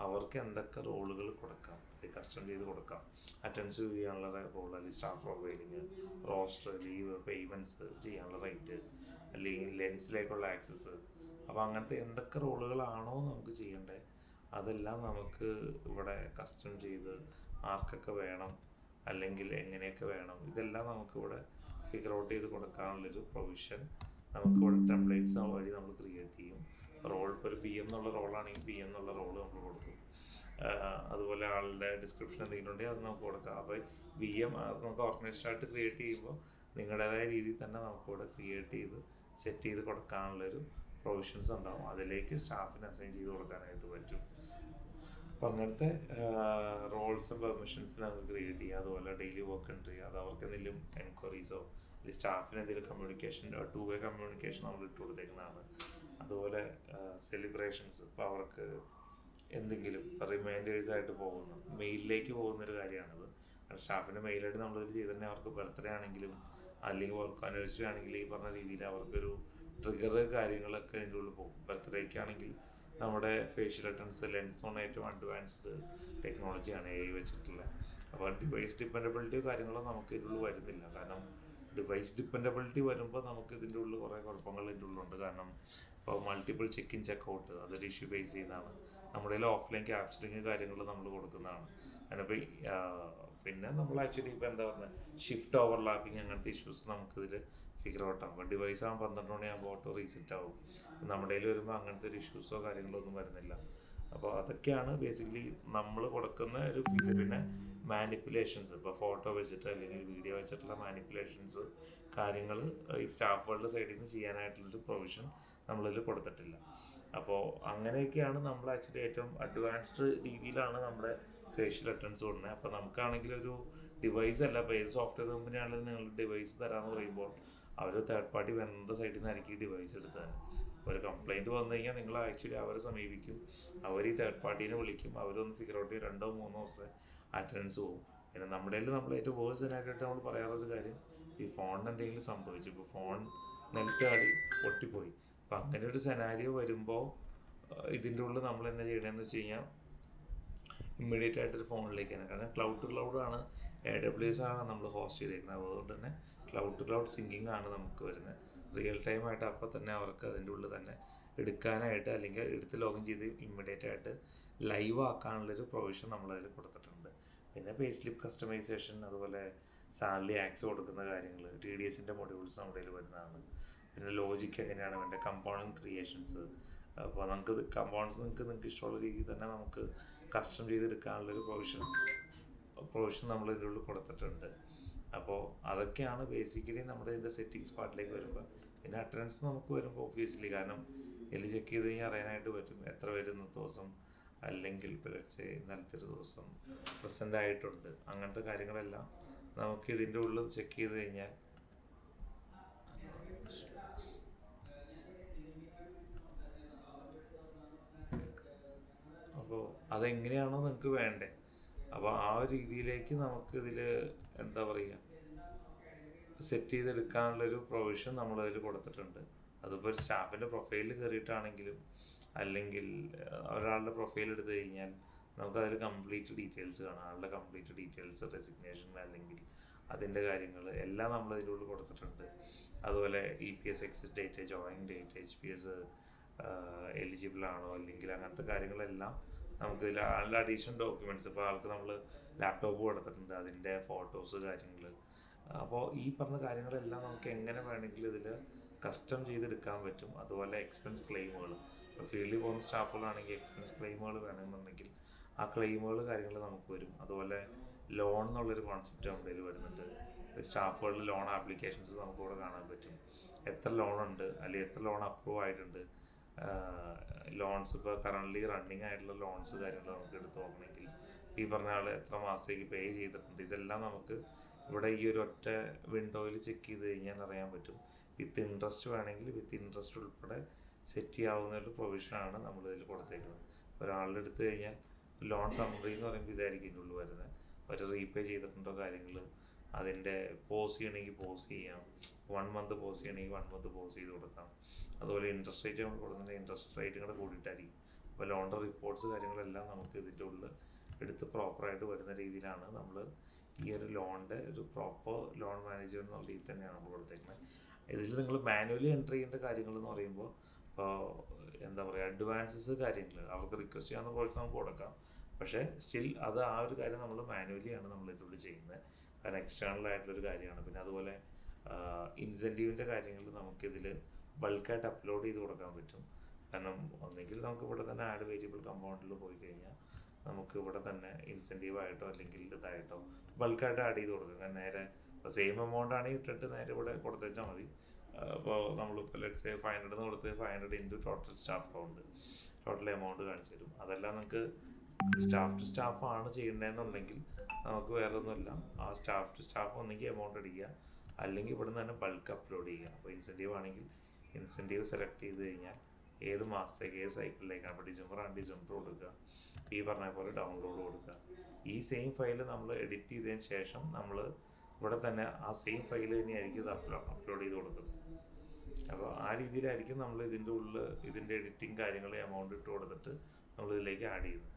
അവർക്ക് എന്തൊക്കെ റോളുകൾ കൊടുക്കാം, അല്ലെങ്കിൽ കസ്റ്റം ചെയ്ത് കൊടുക്കാം. അറ്റൻഡൻസ് ചെയ്യാനുള്ള റോൾ, അല്ലെങ്കിൽ സ്റ്റാഫ് പ്രൊഫൈലിങ്, റോസ്റ്റർ, ലീവ്, പേയ്മെൻറ്റ്സ് ചെയ്യാനുള്ള റൈറ്റ്, അല്ലെങ്കിൽ ലെൻസിലേക്കുള്ള ആക്സസ്. അപ്പോൾ അങ്ങനത്തെ എന്തൊക്കെ റോളുകളാണോ നമുക്ക് ചെയ്യേണ്ടത് അതെല്ലാം നമുക്ക് ഇവിടെ കസ്റ്റം ചെയ്ത് ആർക്കൊക്കെ വേണം, അല്ലെങ്കിൽ എങ്ങനെയൊക്കെ വേണം, ഇതെല്ലാം നമുക്കിവിടെ ഫിഗർ ഔട്ട് ചെയ്ത് കൊടുക്കാനുള്ളൊരു പ്രൊവിഷൻ നമുക്കിവിടെ ടെംപ്ലേറ്റ്സ് വഴി നമ്മൾ ക്രിയേറ്റ് ചെയ്യും. റോൾ, ഇപ്പോൾ ഒരു PM എന്നുള്ള റോളാണെങ്കിൽ PM എന്നുള്ള റോള് നമ്മൾ കൊടുക്കും. അതുപോലെ ആളുടെ ഡിസ്ക്രിപ്ഷൻ എന്തെങ്കിലും ഉണ്ടെങ്കിൽ അത് നമുക്ക് കൊടുക്കാം. അപ്പോൾ VM നമുക്ക് ഓർഗനൈസ്ഡായിട്ട് ക്രിയേറ്റ് ചെയ്യുമ്പോൾ നിങ്ങളുടേതായ രീതിയിൽ തന്നെ നമുക്കിവിടെ ക്രിയേറ്റ് ചെയ്ത് സെറ്റ് ചെയ്ത് കൊടുക്കാനുള്ളൊരു പ്രൊവിഷൻസ് ഉണ്ടാവും. അതിലേക്ക് സ്റ്റാഫിന് അസൈൻ ചെയ്ത് കൊടുക്കാനായിട്ട് പറ്റും. അപ്പം അങ്ങനത്തെ റോൾസ് ആൻഡ് പെർമിഷൻസ് നമുക്ക് ക്രിയേറ്റ് ചെയ്യുക. അതുപോലെ ഡെയിലി വർക്ക് എൻട്രി, അത് അവർക്ക് എന്തെങ്കിലും എൻക്വയറീസോ അല്ലെങ്കിൽ സ്റ്റാഫിന് എന്തെങ്കിലും കമ്മ്യൂണിക്കേഷൻ, 2-വേ കമ്മ്യൂണിക്കേഷൻ നമ്മൾ ഇട്ട് കൊടുത്തേക്കുന്നതാണ്. അതുപോലെ സെലിബ്രേഷൻസ്, ഇപ്പോൾ അവർക്ക് എന്തെങ്കിലും റിമൈൻഡേഴ്സായിട്ട് പോകുന്നു, മെയിലിലേക്ക് പോകുന്നൊരു കാര്യമാണത്. കാരണം സ്റ്റാഫിൻ്റെ മെയിലായിട്ട് നമ്മളിതിൽ ചെയ്ത് തന്നെ അവർക്ക് ബർത്ത്ഡേ ആണെങ്കിലും അല്ലെങ്കിൽ വർക്ക് ആനിവേഴ്സറി ആണെങ്കിൽ ഈ പറഞ്ഞ രീതിയിൽ അവർക്കൊരു ട്രിഗർ കാര്യങ്ങളൊക്കെ അതിൻ്റെ ഉള്ളിൽ പോകും. ബർത്ത്ഡേക്കാണെങ്കിൽ നമ്മുടെ ഫേഷ്യൽ അറ്റൻസ് ലെൻസ് ഓൺ ഏറ്റവും അഡ്വാൻസ്ഡ് ടെക്നോളജിയാണ് AI വെച്ചിട്ടുള്ളത്. അപ്പോൾ ഡിവൈസ് ഡിപ്പെൻഡബിലിറ്റിയോ കാര്യങ്ങളോ നമുക്ക് ഇതിനുള്ളിൽ വരുന്നില്ല. കാരണം ഡിവൈസ് ഡിപ്പെൻഡബിലിറ്റി വരുമ്പോൾ നമുക്ക് ഇതിൻ്റെ ഉള്ളിൽ കുറേ കുഴപ്പങ്ങൾ ഇതിൻ്റെ ഉള്ളിലുണ്ട്. കാരണം ഇപ്പോൾ multiple check in check out, അതൊരു ഇഷ്യൂ ഫേസ് ചെയ്യുന്നതാണ്. നമ്മുടെ കയ്യിൽ ഓഫ്ലൈൻ ക്യാപ്ചറിങ് കാര്യങ്ങൾ നമ്മൾ കൊടുക്കുന്നതാണ്. കാരണം ഇപ്പോൾ പിന്നെ നമ്മൾ ആക്ച്വലി ഇപ്പോൾ എന്താ പറയുക, ഷിഫ്റ്റ് ഓവർലാപ്പിങ് അങ്ങനത്തെ ഇഷ്യൂസ് നമുക്കിതിൽ ഫിഗർ ഔട്ട് ആകും. അപ്പോൾ ഡിവൈസ് ആകുമ്പോൾ 12 മണിയാകുമ്പോൾ ഓട്ടോ റീസെറ്റ് ആവും. നമ്മുടെ കയ്യിൽ വരുമ്പോൾ അങ്ങനത്തെ ഒരു ഇഷ്യൂസോ കാര്യങ്ങളോ ഒന്നും വരുന്നില്ല. അപ്പോൾ അതൊക്കെയാണ് ബേസിക്കലി നമ്മൾ കൊടുക്കുന്ന ഒരു ഫീച്ചർ. പിന്നെ മാനിപ്പുലേഷൻസ്, ഇപ്പോൾ ഫോട്ടോ വെച്ചിട്ട് അല്ലെങ്കിൽ വീഡിയോ വെച്ചിട്ടുള്ള മാനിപ്പുലേഷൻസ് കാര്യങ്ങൾ ഈ സ്റ്റാഫുകളുടെ സൈഡിൽ നിന്ന് ചെയ്യാനായിട്ടുള്ളൊരു പ്രൊവിഷൻ നമ്മളിൽ കൊടുത്തിട്ടില്ല. അപ്പോൾ അങ്ങനെയൊക്കെയാണ് നമ്മൾ ആക്ച്വലി ഏറ്റവും അഡ്വാൻസ്ഡ് രീതിയിലാണ് നമ്മുടെ ഫേഷ്യൽ അറ്റൻഡൻസ് കൊടുക്കുന്നത്. അപ്പോൾ നമുക്കാണെങ്കിൽ ഒരു ഡിവൈസ് അല്ല, ഇപ്പോൾ ഏത് സോഫ്റ്റ്വെയർ കമ്പനിയാണെങ്കിലും നിങ്ങൾ ഡിവൈസ് തരാമെന്ന് പറയുമ്പോൾ അവർ തേർഡ് പാർട്ടി വെണ്ടറുടെ സൈഡിൽ നിന്നായിരിക്കും ഈ ഡിവൈസ് എടുത്തത്. ഒരു കംപ്ലയിൻറ്റ് വന്നു കഴിഞ്ഞാൽ നിങ്ങൾ ആക്ച്വലി അവരെ സമീപിക്കും, അവർ ഈ തേർഡ് പാർട്ടീനെ വിളിക്കും, അവരൊന്ന് ഫിഗർ ഔട്ട് ചെയ്യും, 2-3 ദിവസത്തെ അറ്റൻഡൻസ് പോകും. പിന്നെ നമ്മുടെ നമ്മൾ ഏറ്റവും വേഴ്സനായിട്ട് നമ്മൾ പറയാറൊരു കാര്യം, ഈ ഫോണിന് എന്തെങ്കിലും സംഭവിച്ചു, ഇപ്പോൾ ഫോൺ നിലത്താടി പൊട്ടിപ്പോയി. അപ്പം അങ്ങനെ ഒരു സെനാരിയോ വരുമ്പോൾ ഇതിൻ്റെ ഉള്ളിൽ നമ്മൾ എന്നാ ചെയ്യണമെന്ന് വെച്ച് കഴിഞ്ഞാൽ ഇമ്മീഡിയറ്റ് ആയിട്ടൊരു ഫോണിലേക്ക് തന്നെ, കാരണം ക്ലൗഡ് ടു ക്ലൗഡാണ് AWS ആണ് നമ്മൾ ഹോസ്റ്റ് ചെയ്തേക്കുന്നത്. അതുകൊണ്ട് തന്നെ ക്ലൗഡ് ടു ക്ലൗഡ് സിങ്കിങ് ആണ് നമുക്ക് വരുന്നത്. റിയൽ ടൈം ആയിട്ട് അപ്പോൾ തന്നെ അവർക്ക് അതിൻ്റെ ഉള്ളിൽ തന്നെ എടുക്കാനായിട്ട്, അല്ലെങ്കിൽ എടുത്ത് ലോഗിൻ ചെയ്ത് ഇമ്മീഡിയറ്റ് ആയിട്ട് ലൈവ് ആക്കാനുള്ളൊരു പ്രൊവിഷൻ നമ്മളതിൽ കൊടുത്തിട്ടുണ്ട്. പിന്നെ പേ സ്ലിപ്പ് കസ്റ്റമൈസേഷൻ, അതുപോലെ സാലറി ആക്സ് കൊടുക്കുന്ന കാര്യങ്ങൾ, TDSൻ്റെ മൊഡ്യൂൾസ് നമ്മുടെ കയ്യിൽ വരുന്നതാണ്. പിന്നെ ലോജിക്ക് എങ്ങനെയാണ് വേണ്ടത്, കമ്പോണൻറ്റ് ക്രിയേഷൻസ്, അപ്പോൾ നമുക്ക് കമ്പോണൻസ് നിങ്ങൾക്ക് ഇഷ്ടമുള്ള രീതിയിൽ തന്നെ നമുക്ക് കസ്റ്റം ചെയ്തെടുക്കാനുള്ളൊരു പ്രൊവിഷൻ നമ്മൾ ഇതിൻ്റെ ഉള്ളിൽ കൊടുത്തിട്ടുണ്ട്. അപ്പോൾ അതൊക്കെയാണ് ബേസിക്കലി നമ്മുടെ ഇതിൻ്റെ സെറ്റിങ്സ് പാർട്ടിലേക്ക് വരുമ്പോൾ. പിന്നെ അറ്റൻഡൻസ് നമുക്ക് വരുമ്പോൾ ഒബ്വിയസ്ലി, കാരണം ഇതിൽ ചെക്ക് ചെയ്ത് കഴിഞ്ഞാൽ അറിയാനായിട്ട് പറ്റും എത്ര പേര് ഇന്നത്തെ ദിവസം, അല്ലെങ്കിൽ ഇപ്പോൾ ഇന്നലത്തെ ഒരു ദിവസം പ്രസൻ്റ് ആയിട്ടുണ്ട്, അങ്ങനത്തെ കാര്യങ്ങളെല്ലാം നമുക്ക് ഇതിൻ്റെ ഉള്ളിൽ ചെക്ക് ചെയ്ത് കഴിഞ്ഞാൽ അപ്പോൾ അതെങ്ങനെയാണോ നിങ്ങൾക്ക് വേണ്ടത് അപ്പോൾ ആ ഒരു രീതിയിലേക്ക് നമുക്കിതിൽ എന്താ പറയുക സെറ്റ് ചെയ്തെടുക്കാനുള്ളൊരു പ്രൊവിഷൻ നമ്മളതിൽ കൊടുത്തിട്ടുണ്ട്. അതിപ്പോൾ ഒരു സ്റ്റാഫിൻ്റെ പ്രൊഫൈലിൽ കയറിയിട്ടാണെങ്കിലും അല്ലെങ്കിൽ ഒരാളുടെ പ്രൊഫൈൽ എടുത്തു കഴിഞ്ഞാൽ നമുക്കതിൽ കംപ്ലീറ്റ് ഡീറ്റെയിൽസ് കാണാം. ആളുടെ കംപ്ലീറ്റ് ഡീറ്റെയിൽസ്, റെസിഗ്നേഷൻ അല്ലെങ്കിൽ അതിൻ്റെ കാര്യങ്ങൾ എല്ലാം നമ്മൾ ഇതിനുള്ളിൽ കൊടുത്തിട്ടുണ്ട്. അതുപോലെ EPS exit date, join date, HPS eligible ആണോ അല്ലെങ്കിൽ അങ്ങനത്തെ കാര്യങ്ങളെല്ലാം നമുക്ക് ഇതിൽ ആളുടെ അഡീഷണൽ ഡോക്യുമെൻറ്റ്സ്, ഇപ്പോൾ ആൾക്ക് നമ്മൾ ലാപ്ടോപ്പ് കൊടുത്തിട്ടുണ്ട്, അതിൻ്റെ ഫോട്ടോസ്, കാര്യങ്ങൾ. അപ്പോൾ ഈ പറഞ്ഞ കാര്യങ്ങളെല്ലാം നമുക്ക് എങ്ങനെ വേണമെങ്കിലും ഇതിൽ കസ്റ്റം ചെയ്തെടുക്കാൻ പറ്റും. അതുപോലെ എക്സ്പെൻസ് ക്ലെയിമുകൾ, ഇപ്പോൾ ഫീൽഡിൽ പോകുന്ന സ്റ്റാഫുകളാണെങ്കിൽ എക്സ്പെൻസ് ക്ലെയിമുകൾ വേണമെന്നുണ്ടെങ്കിൽ ആ ക്ലെയിമുകൾ കാര്യങ്ങൾ നമുക്ക് വരും. അതുപോലെ ലോൺ എന്നുള്ളൊരു കോൺസെപ്റ്റ് നമ്മുടെ കയ്യിൽ വരുന്നുണ്ട്. സ്റ്റാഫുകളുടെ ലോൺ ആപ്ലിക്കേഷൻസ് നമുക്കിവിടെ കാണാൻ പറ്റും. എത്ര ലോണുണ്ട് അല്ലെങ്കിൽ എത്ര ലോൺ അപ്രൂവ് ആയിട്ടുണ്ട്, ലോൺസ് ഇപ്പോൾ കറൻ്റ്ലി റണ്ണിങ് ആയിട്ടുള്ള ലോൺസ് കാര്യങ്ങൾ നമുക്ക് എടുത്ത് നോക്കണമെങ്കിൽ ഈ പറഞ്ഞ ആൾ എത്ര മാസത്തേക്ക് പേ ചെയ്തിട്ടുണ്ട്, ഇതെല്ലാം നമുക്ക് ഇവിടെ ഈ ഒരു ഒറ്റ വിൻഡോയിൽ ചെക്ക് ചെയ്ത് കഴിഞ്ഞാൽ അറിയാൻ പറ്റും. വിത്ത് ഇൻട്രസ്റ്റ് വേണമെങ്കിൽ വിത്ത് ഇൻട്രസ്റ്റ് ഉൾപ്പെടെ സെറ്റ് ചെയ്യാവുന്ന ഒരു പ്രൊവിഷനാണ് നമ്മളിതിൽ കൊടുത്തേക്കുന്നത്. ഒരാളുടെ എടുത്തു കഴിഞ്ഞാൽ ലോൺ സമ്മറി എന്ന് പറയുമ്പോൾ ഇതായിരിക്കും ഇതിൻ്റെ ഉള്ളിൽ വരുന്നത്. ഒരു റീപേ ചെയ്തിട്ടുണ്ടോ കാര്യങ്ങൾ, അതിൻ്റെ പോസ് ചെയ്യണമെങ്കിൽ പോസ് ചെയ്യാം, 1 മന്ത് പോസ് ചെയ്യണമെങ്കിൽ 1 മന്ത് പോസ് ചെയ്ത് കൊടുക്കാം. അതുപോലെ ഇൻട്രസ്റ്റ് റേറ്റ് നമ്മൾ കൊടുക്കുന്നത് ഇൻട്രസ്റ്റ് റേറ്റും കൂടെ കൂടിയിട്ടായിരിക്കും. അപ്പോൾ ലോണിൻ്റെ റിപ്പോർട്ട്സ് കാര്യങ്ങളെല്ലാം നമുക്ക് ഇതിൻ്റെ ഉള്ളിൽ എടുത്ത് പ്രോപ്പറായിട്ട് വരുന്ന രീതിയിലാണ് നമ്മൾ ഈ ഒരു ലോണിൻ്റെ ഒരു പ്രോപ്പർ ലോൺ മാനേജ്മെൻറ്റ് എന്നുള്ള രീതിയിൽ തന്നെയാണ് നമ്മൾ കൊടുത്തേക്കുന്നത്. ഇതിൽ നിങ്ങൾ മാനുവലി എൻ്റർ ചെയ്യേണ്ട കാര്യങ്ങൾ എന്ന് പറയുമ്പോൾ ഇപ്പോൾ എന്താ പറയുക, അഡ്വാൻസസ് കാര്യങ്ങൾ അവർക്ക് റിക്വസ്റ്റ് ചെയ്യാവുന്ന പോലെ നമുക്ക് കൊടുക്കാം. പക്ഷേ സ്റ്റിൽ അത് ആ ഒരു കാര്യം നമ്മൾ മാനുവലിയാണ് നമ്മൾ ഇതിനുള്ളിൽ ചെയ്യുന്നത്. കാരണം എക്സ്റ്റേണൽ ആയിട്ടുള്ളൊരു കാര്യമാണ്. പിന്നെ അതുപോലെ ഇൻസെൻറ്റീവിൻ്റെ കാര്യങ്ങൾ നമുക്കിതിൽ ബൾക്കായിട്ട് അപ്ലോഡ് ചെയ്ത് കൊടുക്കാൻ പറ്റും. കാരണം ഒന്നെങ്കിൽ നമുക്ക് ഇവിടെ തന്നെ ആഡ് വേരിയബിൾ കമ്പൗണ്ടിൽ പോയി കഴിഞ്ഞാൽ നമുക്ക് ഇവിടെ തന്നെ ഇൻസെൻറ്റീവായിട്ടോ അല്ലെങ്കിൽ ഇതായിട്ടോ ബൾക്കായിട്ട് ആഡ് ചെയ്ത് കൊടുക്കാം. കാരണം നേരെ ഇപ്പോൾ സെയിം എമൗണ്ട് ആണ് ഇട്ടിട്ട് നേരെ ഇവിടെ കൊടുത്തുവെച്ചാൽ മതി. അപ്പോൾ നമ്മളിപ്പോൾ ലെറ്റ്സ് 500 എന്ന് കൊടുത്ത് 500 into total staff count, total amount കാണിച്ചു തരും. അതെല്ലാം നമുക്ക് സ്റ്റാഫ് ടു സ്റ്റാഫ് ആണ് ചെയ്യേണ്ടതെന്നുണ്ടെങ്കിൽ നമുക്ക് വേറെ ഒന്നുമില്ല, ആ സ്റ്റാഫ് ടു സ്റ്റാഫ് ഒന്നെങ്കിൽ എമൗണ്ട് അടിക്കുക അല്ലെങ്കിൽ ഇവിടെ നിന്ന് തന്നെ ബൾക്ക് അപ്ലോഡ് ചെയ്യുക. അപ്പോൾ ഇൻസെൻറ്റീവ് ആണെങ്കിൽ ഇൻസെൻറ്റീവ് സെലക്ട് ചെയ്ത് കഴിഞ്ഞാൽ ഏത് മാസത്തേക്ക് ഏത് സൈക്കിളിലേക്കാണ്, അപ്പോൾ ഡിസംബർ ആണ് ഡിസംബർ കൊടുക്കുക, ഈ പറഞ്ഞ പോലെ ഡൗൺലോഡ് കൊടുക്കുക. ഈ സെയിം ഫയൽ നമ്മൾ എഡിറ്റ് ചെയ്തതിന് ശേഷം നമ്മൾ ഇവിടെ തന്നെ ആ സെയിം ഫയൽ തന്നെയായിരിക്കും ഇത് അപ്ലോഡ് ചെയ്ത് കൊടുക്കുന്നത്. അപ്പോൾ ആ രീതിയിലായിരിക്കും നമ്മൾ ഇതിൻ്റെ ഉള്ളിൽ ഇതിൻ്റെ എഡിറ്റിങ് കാര്യങ്ങൾ എമൗണ്ട് ഇട്ട് കൊടുത്തിട്ട് നമ്മൾ ഇതിലേക്ക് ആഡ് ചെയ്യുന്നത്.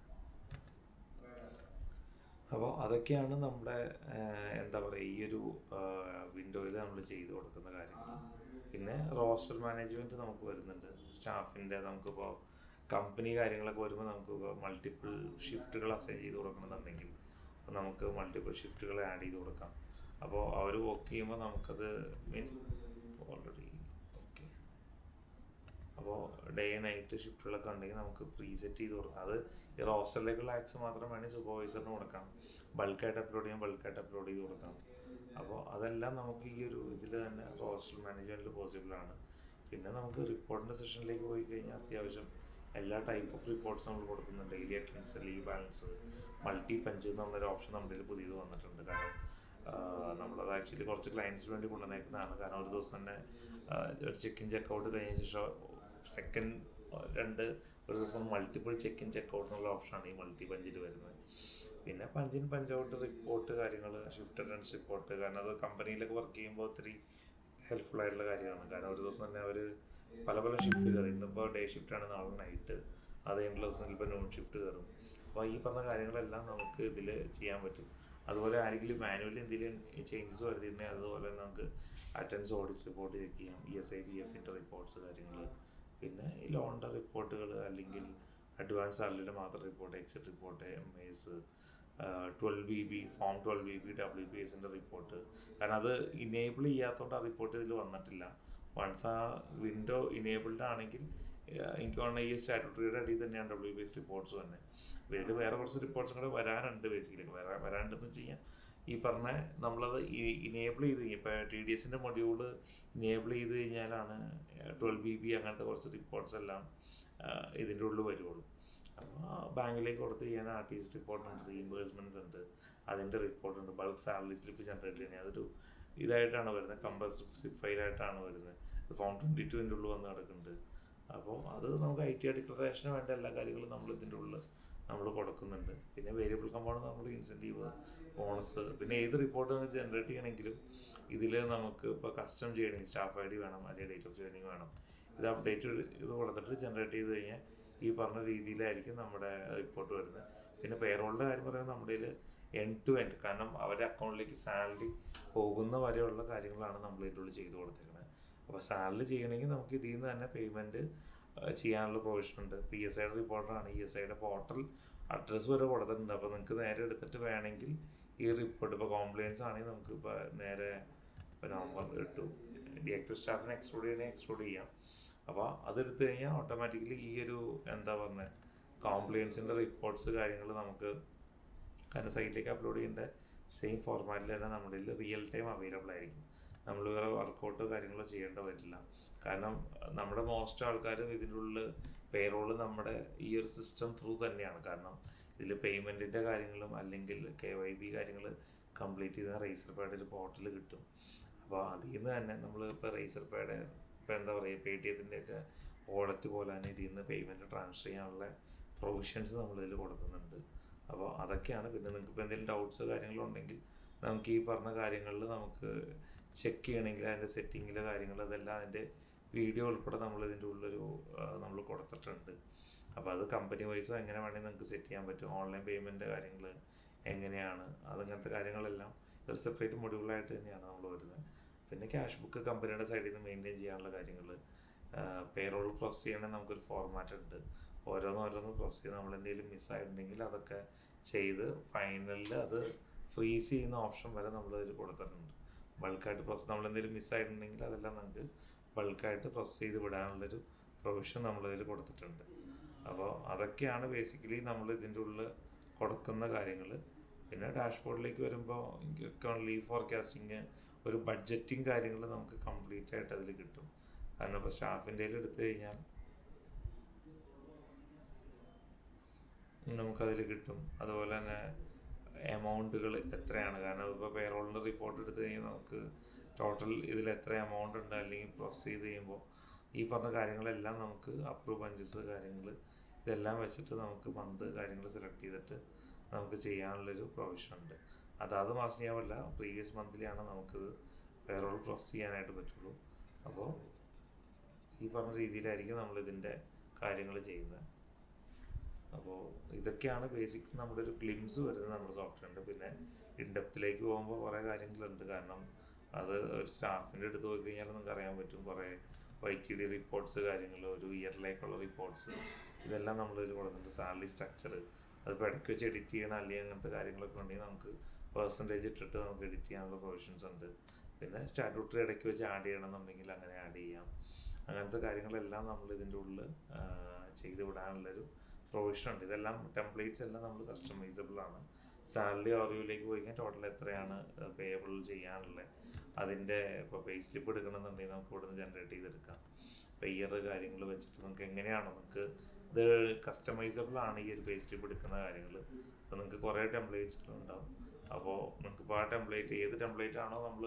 അപ്പോൾ അതൊക്കെയാണ് നമ്മുടെ എന്താ പറയുക ഈ ഒരു വിൻഡോയിൽ നമ്മൾ ചെയ്ത് കൊടുക്കുന്ന കാര്യങ്ങൾ. പിന്നെ റോസ്റ്റർ മാനേജ്മെൻറ്റ് നമുക്ക് വരുന്നുണ്ട്. സ്റ്റാഫിൻ്റെ നമുക്കിപ്പോൾ കമ്പനി കാര്യങ്ങളൊക്കെ വരുമ്പോൾ നമുക്കിപ്പോൾ മൾട്ടിപ്പിൾ ഷിഫ്റ്റുകൾ അസൈൻ ചെയ്ത് കൊടുക്കണമെന്നുണ്ടെങ്കിൽ നമുക്ക് മൾട്ടിപ്പിൾ ഷിഫ്റ്റുകൾ ആഡ് ചെയ്ത് കൊടുക്കാം. അപ്പോൾ അവർ വർക്ക് ചെയ്യുമ്പോൾ നമുക്കത് മീൻസ് ഓൾറെഡി ഓക്കെ. അപ്പോൾ ഡേ നൈറ്റ് ഷിഫ്റ്റുകളൊക്കെ ഉണ്ടെങ്കിൽ നമുക്ക് പ്രീസെറ്റ് ചെയ്ത് കൊടുക്കാം. അത് ഈ റോസ്റ്ററിലേക്കുള്ള ആക്സ് മാത്രം വേണമെങ്കിൽ സൂപ്പർവൈസറിന് കൊടുക്കാം. ബൾക്കായിട്ട് അപ്ലോഡ് ചെയ്യാൻ ബൾക്കായിട്ട് അപ്ലോഡ് ചെയ്ത് കൊടുക്കാം. അപ്പോൾ അതെല്ലാം നമുക്ക് ഈ ഒരു ഇതിൽ തന്നെ റോസ്റ്റർ മാനേജ്മെൻറ്റിൽ പോസിബിളാണ്. പിന്നെ നമുക്ക് റിപ്പോർട്ടിൻ്റെ സെഷനിലേക്ക് പോയി കഴിഞ്ഞാൽ അത്യാവശ്യം എല്ലാ ടൈപ്പ് ഓഫ് റിപ്പോർട്ട്സ് നമ്മൾ കൊടുക്കുന്നുണ്ട്. Daily attendance, leave balance, multi punch എന്നുള്ളൊരു ഓപ്ഷൻ നമ്മുടെ ഇതിൽ പുതിയത് വന്നിട്ടുണ്ട്. കാരണം നമ്മളത് ആക്ച്വലി കുറച്ച് ക്ലയൻസിന് വേണ്ടി കൊണ്ടുവന്നേക്കുന്നതാണ്. കാരണം ഒരു ദിവസം തന്നെ ഒരു ചെക്ക് ഇൻ ചെക്ക് ഔട്ട് കഴിഞ്ഞ ശേഷം സെക്കൻഡ് ഒരു ദിവസം multiple check in check out എന്നുള്ള ഓപ്ഷനാണ് ഈ മൾട്ടി പഞ്ചിൽ വരുന്നത്. പിന്നെ punch in punch out report കാര്യങ്ങൾ, ഷിഫ്റ്റ് അറ്റൻഡൻസ് റിപ്പോർട്ട്, കാരണം അത് കമ്പനിയിലൊക്കെ വർക്ക് ചെയ്യുമ്പോൾ ഒത്തിരി ഹെൽപ്ഫുൾ ആയിട്ടുള്ള കാര്യമാണ്. കാരണം ഒരു ദിവസം തന്നെ അവർ പല പല ഷിഫ്റ്റ് കയറും. ഇന്നിപ്പോൾ ഡേ ഷിഫ്റ്റാണ്, നാളെ നൈറ്റ്, അത് കഴിഞ്ഞുള്ള ദിവസം ചിലപ്പോൾ നോൺ ഷിഫ്റ്റ് കയറും. അപ്പോൾ ഈ പറഞ്ഞ കാര്യങ്ങളെല്ലാം നമുക്ക് ഇതിൽ ചെയ്യാൻ പറ്റും. അതുപോലെ ആരെങ്കിലും മാനുവലി എന്തെങ്കിലും ചേഞ്ചസ് വരുത്തിയിട്ടുണ്ടെങ്കിൽ അതുപോലെ നമുക്ക് അറ്റൻഡൻസ് ഓഡിറ്റ് റിപ്പോർട്ട് ചെക്ക് ചെയ്യാം, ESI PFൻ്റെ റിപ്പോർട്ട്സ് കാര്യങ്ങൾ, പിന്നെ ഈ ലോണിൻ്റെ റിപ്പോർട്ടുകൾ അല്ലെങ്കിൽ അഡ്വാൻസ് സാലറിയുടെ മാത്രം report, exit report, MIS, 12BB form 12BB WBSൻ്റെ റിപ്പോർട്ട്. കാരണം അത് ഇനേബിൾ ചെയ്യാത്തതുകൊണ്ട് ആ റിപ്പോർട്ട് ഇതിൽ വന്നിട്ടില്ല. വൺസ് ആ വിൻഡോ ഇനേബിൾഡ് ആണെങ്കിൽ എനിക്ക് തോന്നുന്നത് ഈ സ്റ്റാറ്റ്യൂട്ടറിയുടെ അടിയിൽ തന്നെയാണ് WBS റിപ്പോർട്ട്സ് തന്നെ. അപ്പോൾ ഇതിൽ വേറെ കുറച്ച് റിപ്പോർട്ട്സും കൂടെ വരാനുണ്ട്. ബേസിക്കലി വരാനുണ്ടെന്ന് വെച്ച് കഴിഞ്ഞാൽ ഈ പറഞ്ഞ നമ്മളത് ഇനേബിൾ ചെയ്ത് കഴിഞ്ഞാൽ ഇപ്പോൾ TDSൻ്റെ മൊഡ്യൂള് ഇനേബിൾ ചെയ്ത് കഴിഞ്ഞാലാണ് 12BB അങ്ങനത്തെ കുറച്ച് റിപ്പോർട്ട്സ് എല്ലാം ഇതിൻ്റെ ഉള്ളിൽ വരുള്ളൂ. അപ്പോൾ ബാങ്കിലേക്ക് കൊടുത്ത് ചെയ്യാൻ RTS റിപ്പോർട്ടുണ്ട്, റീഇംബേഴ്സ്മെൻറ്റ്സ് ഉണ്ട്, അതിൻ്റെ റിപ്പോർട്ടുണ്ട്, ബൾക്ക് സാലറി സ്ലിപ്പ് ജനറേറ്റ് ചെയ്യുന്നത് അതൊരു ഇതായിട്ടാണ് വരുന്നത്, കംപ്രസ്ഡ് സിപ്പ് ഫയലായിട്ടാണ് വരുന്നത്. ഫോം 22 ഉള്ളിൽ വന്ന് കിടക്കുന്നുണ്ട്. അപ്പോൾ അത് നമുക്ക് IT ഡിക്ലറേഷന് വേണ്ട എല്ലാ കാര്യങ്ങളും നമ്മൾ ഇതിൻ്റെ ഉള്ളിൽ നമ്മൾ കൊടുക്കുന്നുണ്ട്. പിന്നെ വേരിയബിൾ കമ്പൗണ്ട് നമ്മൾ ഇൻസെൻറ്റീവ്, ബോണസ്, പിന്നെ ഏത് റിപ്പോർട്ട് നമുക്ക് ജനറേറ്റ് ചെയ്യണമെങ്കിലും ഇതിൽ നമുക്ക് ഇപ്പോൾ കസ്റ്റം ചെയ്യണമെങ്കിൽ സ്റ്റാഫ് ഐ ഡി വേണം, അല്ലെങ്കിൽ ഡേറ്റ് ഓഫ് ജോയിനിങ് വേണം. ഇത് അപ്ഡേറ്റ് ഇത് കൊടുത്തിട്ട് ജനറേറ്റ് ചെയ്ത് കഴിഞ്ഞാൽ ഈ പറഞ്ഞ രീതിയിലായിരിക്കും നമ്മുടെ റിപ്പോർട്ട് വരുന്നത്. പിന്നെ പേറോളിൻ്റെ കാര്യം പറയുന്നത് നമ്മുടെ കയ്യിൽ എൻഡ് ടു എൻഡ്, കാരണം അവരുടെ അക്കൗണ്ടിലേക്ക് സാലറി പോകുന്ന വരെയുള്ള കാര്യങ്ങളാണ് നമ്മൾ ഇതിൻ്റെ ഉള്ളിൽ ചെയ്ത് കൊടുത്തിരിക്കുന്നത്. അപ്പോൾ സാലറി ചെയ്യണമെങ്കിൽ നമുക്ക് ഇതിൽ നിന്ന് തന്നെ പേയ്മെൻറ്റ് ചെയ്യാനുള്ള പ്രൊവിഷൻ ഉണ്ട്. ഇപ്പോൾ ESIയുടെ റിപ്പോർട്ടറാണ്, ESIയുടെ പോർട്ടൽ അഡ്രസ്സ് വരെ കൊടുത്തിട്ടുണ്ട്. അപ്പോൾ നിങ്ങൾക്ക് നേരെ എടുത്തിട്ട് വേണമെങ്കിൽ ഈ റിപ്പോർട്ട് ഇപ്പോൾ കോംപ്ലയൻസ് ആണെങ്കിൽ നമുക്ക് ഇപ്പോൾ നേരെ ഇപ്പോൾ നവംബർ 8 ഡീആക്റ്റീവ് സ്റ്റാഫിനെ എക്സ്ക്ലൂഡ് ചെയ്യാം. അപ്പോൾ അതെടുത്തു കഴിഞ്ഞാൽ ഓട്ടോമാറ്റിക്കലി ഈ ഒരു എന്താ പറഞ്ഞത് കോംപ്ലയൻസിൻ്റെ റിപ്പോർട്ട്സ് കാര്യങ്ങൾ നമുക്ക് കാരണം സൈറ്റിലേക്ക് അപ്ലോഡ് ചെയ്യേണ്ട സെയിം ഫോർമാറ്റിൽ തന്നെ നമ്മുടെ റിയൽ ടൈം അവൈലബിൾ ആയിരിക്കും. നമ്മൾ വേറെ വർക്കൗട്ടോ കാര്യങ്ങളോ ചെയ്യേണ്ട വരില്ല. കാരണം നമ്മുടെ മോസ്റ്റ് ആൾക്കാരും ഇതിൻ്റെ ഉള്ളിൽ പേറോള് നമ്മുടെ ഈ ഒരു സിസ്റ്റം ത്രൂ തന്നെയാണ്. കാരണം ഇതിൽ പേയ്മെൻറ്റിൻ്റെ കാര്യങ്ങളും അല്ലെങ്കിൽ KYB കാര്യങ്ങൾ കംപ്ലീറ്റ് ചെയ്ത റേസർപേയുടെ ഒരു പോർട്ടൽ കിട്ടും. അപ്പോൾ അതിൽ നിന്ന് തന്നെ നമ്മൾ ഇപ്പോൾ റേസർപേയുടെ ഇപ്പോൾ എന്താ പറയുക പേടിഎത്തിൻ്റെയൊക്കെ വാളറ്റ് പോലെ തന്നെ ഇതിൽ നിന്ന് പേയ്മെൻറ്റ് ട്രാൻസ്ഫർ ചെയ്യാനുള്ള പ്രൊവിഷൻസ് നമ്മളിതിൽ കൊടുക്കുന്നുണ്ട്. അപ്പോൾ അതൊക്കെയാണ്. പിന്നെ നിങ്ങൾക്ക് ഇപ്പോൾ എന്തെങ്കിലും ഡൗട്ട്സ് കാര്യങ്ങളുണ്ടെങ്കിൽ നമുക്ക് ഈ പറഞ്ഞ കാര്യങ്ങളിൽ നമുക്ക് ചെക്ക് ചെയ്യണമെങ്കിൽ അതിൻ്റെ സെറ്റിങ്ങിലെ കാര്യങ്ങൾ അതെല്ലാം അതിൻ്റെ വീഡിയോ ഉൾപ്പെടെ നമ്മളിതിൻ്റെ ഉള്ളൊരു നമ്മൾ കൊടുത്തിട്ടുണ്ട്. അപ്പോൾ അത് കമ്പനി വൈസോ എങ്ങനെ വേണമെങ്കിൽ നമുക്ക് സെറ്റ് ചെയ്യാൻ പറ്റും. ഓൺലൈൻ പേയ്മെൻറ്റ് കാര്യങ്ങൾ എങ്ങനെയാണ് അതങ്ങനത്തെ കാര്യങ്ങളെല്ലാം ഒരു സെപ്പറേറ്റ് മൊഡ്യൂളായിട്ട് തന്നെയാണ് നമ്മൾ വരുന്നത്. പിന്നെ ക്യാഷ് ബുക്ക് കമ്പനിയുടെ സൈഡിൽ നിന്ന് മെയിൻറ്റെയിൻ ചെയ്യാനുള്ള കാര്യങ്ങൾ, പേറോൾ പ്രോസസ് ചെയ്യണമെങ്കിൽ നമുക്കൊരു ഫോർമാറ്റ് ഉണ്ട്. ഓരോന്ന് പ്രോസസ് ചെയ്ത് നമ്മൾ എന്തെങ്കിലും മിസ്സായിട്ടുണ്ടെങ്കിൽ അതൊക്കെ ചെയ്ത് ഫൈനലിൽ അത് ഫ്രീസ് ചെയ്യുന്ന ഓപ്ഷൻ വരെ നമ്മളതിൽ കൊടുത്തിട്ടുണ്ട്. ബൾക്കായിട്ട് പ്രോസസ് നമ്മളെന്തെങ്കിലും മിസ്സായിട്ടുണ്ടെങ്കിൽ അതെല്ലാം നമുക്ക് ബൾക്കായിട്ട് പ്രോസസ് ചെയ്ത് വിടാനുള്ളൊരു പ്രൊവിഷൻ നമ്മളതിൽ കൊടുത്തിട്ടുണ്ട്. അപ്പോൾ അതൊക്കെയാണ് ബേസിക്കലി നമ്മൾ ഇതിൻ്റെ ഉള്ളിൽ കൊടുക്കുന്ന കാര്യങ്ങൾ. പിന്നെ ഡാഷ്ബോർഡിലേക്ക് വരുമ്പോൾ അക്കൗണ്ട് ലീവ് ഫോർകാസ്റ്റിങ്, ഒരു ബഡ്ജറ്റിങ് കാര്യങ്ങൾ നമുക്ക് കംപ്ലീറ്റ് ആയിട്ട് അതിൽ കിട്ടും. കാരണം ഇപ്പോൾ സ്റ്റാഫിൻ്റെ എടുത്തു കഴിഞ്ഞാൽ നമുക്കതിൽ കിട്ടും. അതുപോലെ തന്നെ എമൗണ്ടുകൾ എത്രയാണ്, കാരണം ഇപ്പോൾ പേറോളിൻ്റെ റിപ്പോർട്ട് എടുത്തു കഴിഞ്ഞാൽ നമുക്ക് ടോട്ടൽ ഇതിൽ എത്ര എമൗണ്ട് ഉണ്ട് അല്ലെങ്കിൽ പ്രോസസ് ചെയ്ത് കഴിയുമ്പോൾ ഈ പറഞ്ഞ കാര്യങ്ങളെല്ലാം നമുക്ക് അപ്രൂവ് പഞ്ചസ് കാര്യങ്ങൾ ഇതെല്ലാം വെച്ചിട്ട് നമുക്ക് മന്ത് കാര്യങ്ങൾ സെലക്ട് ചെയ്തിട്ട് നമുക്ക് ചെയ്യാനുള്ളൊരു പ്രൊവിഷൻ ഉണ്ട്. അതാത് മാസം ചെയ്യാൻ പറ്റില്ല, പ്രീവിയസ് മന്ത്ലിയാണ് നമുക്കിത് പേറോൾ പ്രോസസ് ചെയ്യാനായിട്ട് പറ്റുള്ളൂ. അപ്പോൾ ഈ പറഞ്ഞ രീതിയിലായിരിക്കും നമ്മളിതിൻ്റെ കാര്യങ്ങൾ ചെയ്യുന്നത്. അപ്പോൾ ഇതൊക്കെയാണ് ബേസിക് നമ്മുടെ ഒരു ഗ്ലിംസ് വരുന്നത് നമ്മുടെ സോഫ്റ്റ്വെയറിൻ്റെ. പിന്നെ ഇൻഡെപ്തിലേക്ക് പോകുമ്പോൾ കുറേ കാര്യങ്ങളുണ്ട്. കാരണം അത് ഒരു സ്റ്റാഫിൻ്റെ അടുത്ത് പോയി കഴിഞ്ഞാൽ നിങ്ങൾക്ക് അറിയാൻ പറ്റും. കുറേ YTD റിപ്പോർട്ട്സ് കാര്യങ്ങൾ, ഒരു ഇയറിലേക്കുള്ള റിപ്പോർട്ട്സ്, ഇതെല്ലാം നമ്മളിതിൽ കൊടുക്കുന്നുണ്ട്. സാലറി സ്ട്രക്ചർ, അതിപ്പോൾ ഇടയ്ക്ക് വെച്ച് എഡിറ്റ് ചെയ്യണം അല്ലെങ്കിൽ അങ്ങനത്തെ കാര്യങ്ങളൊക്കെ ഉണ്ടെങ്കിൽ നമുക്ക് പെർസെൻറ്റേജ് ഇട്ടിട്ട് നമുക്ക് എഡിറ്റ് ചെയ്യാനുള്ള പ്രൊവിഷൻസ് ഉണ്ട്. പിന്നെ സ്റ്റാറ്റ്യൂട്ടറി ഇടയ്ക്ക് വെച്ച് ആഡ് ചെയ്യണമെന്നുണ്ടെങ്കിൽ അങ്ങനെ ആഡ് ചെയ്യാം. അങ്ങനത്തെ കാര്യങ്ങളെല്ലാം നമ്മൾ ഇതിൻ്റെ ഉള്ളിൽ ചെയ്ത് വിടാനുള്ളൊരു പ്രൊവിഷൻ ഉണ്ട്. ഇതെല്ലാം ടെംപ്ലേറ്റ്സ് എല്ലാം നമ്മൾ കസ്റ്റമൈസബിൾ ആണ്. സാലറി ഓറിയോയിലേക്ക് പോയി കഴിഞ്ഞാൽ ടോട്ടൽ എത്രയാണ് പേയബിൾ ചെയ്യാനുള്ളത്, അതിൻ്റെ ഇപ്പോൾ പേ സ്ലിപ്പ് എടുക്കണമെന്നുണ്ടെങ്കിൽ നമുക്ക് ഇവിടെ നിന്ന് ജനറേറ്റ് ചെയ്തെടുക്കാം. ഇപ്പോൾ ഇയർ കാര്യങ്ങൾ വെച്ചിട്ട് നമുക്ക് എങ്ങനെയാണോ നിങ്ങൾക്ക് ഇത് കസ്റ്റമൈസബിൾ ആണ് ഈ ഒരു പേ സ്ലിപ്പ് എടുക്കുന്ന കാര്യങ്ങൾ. അപ്പോൾ നിങ്ങൾക്ക് കുറേ ടെംപ്ലേറ്റ്സുകളുണ്ടാവും. അപ്പോൾ നിങ്ങൾക്കിപ്പോൾ ആ ടെംപ്ലേറ്റ് ഏത് ടെംപ്ലേറ്റ് ആണോ നമ്മൾ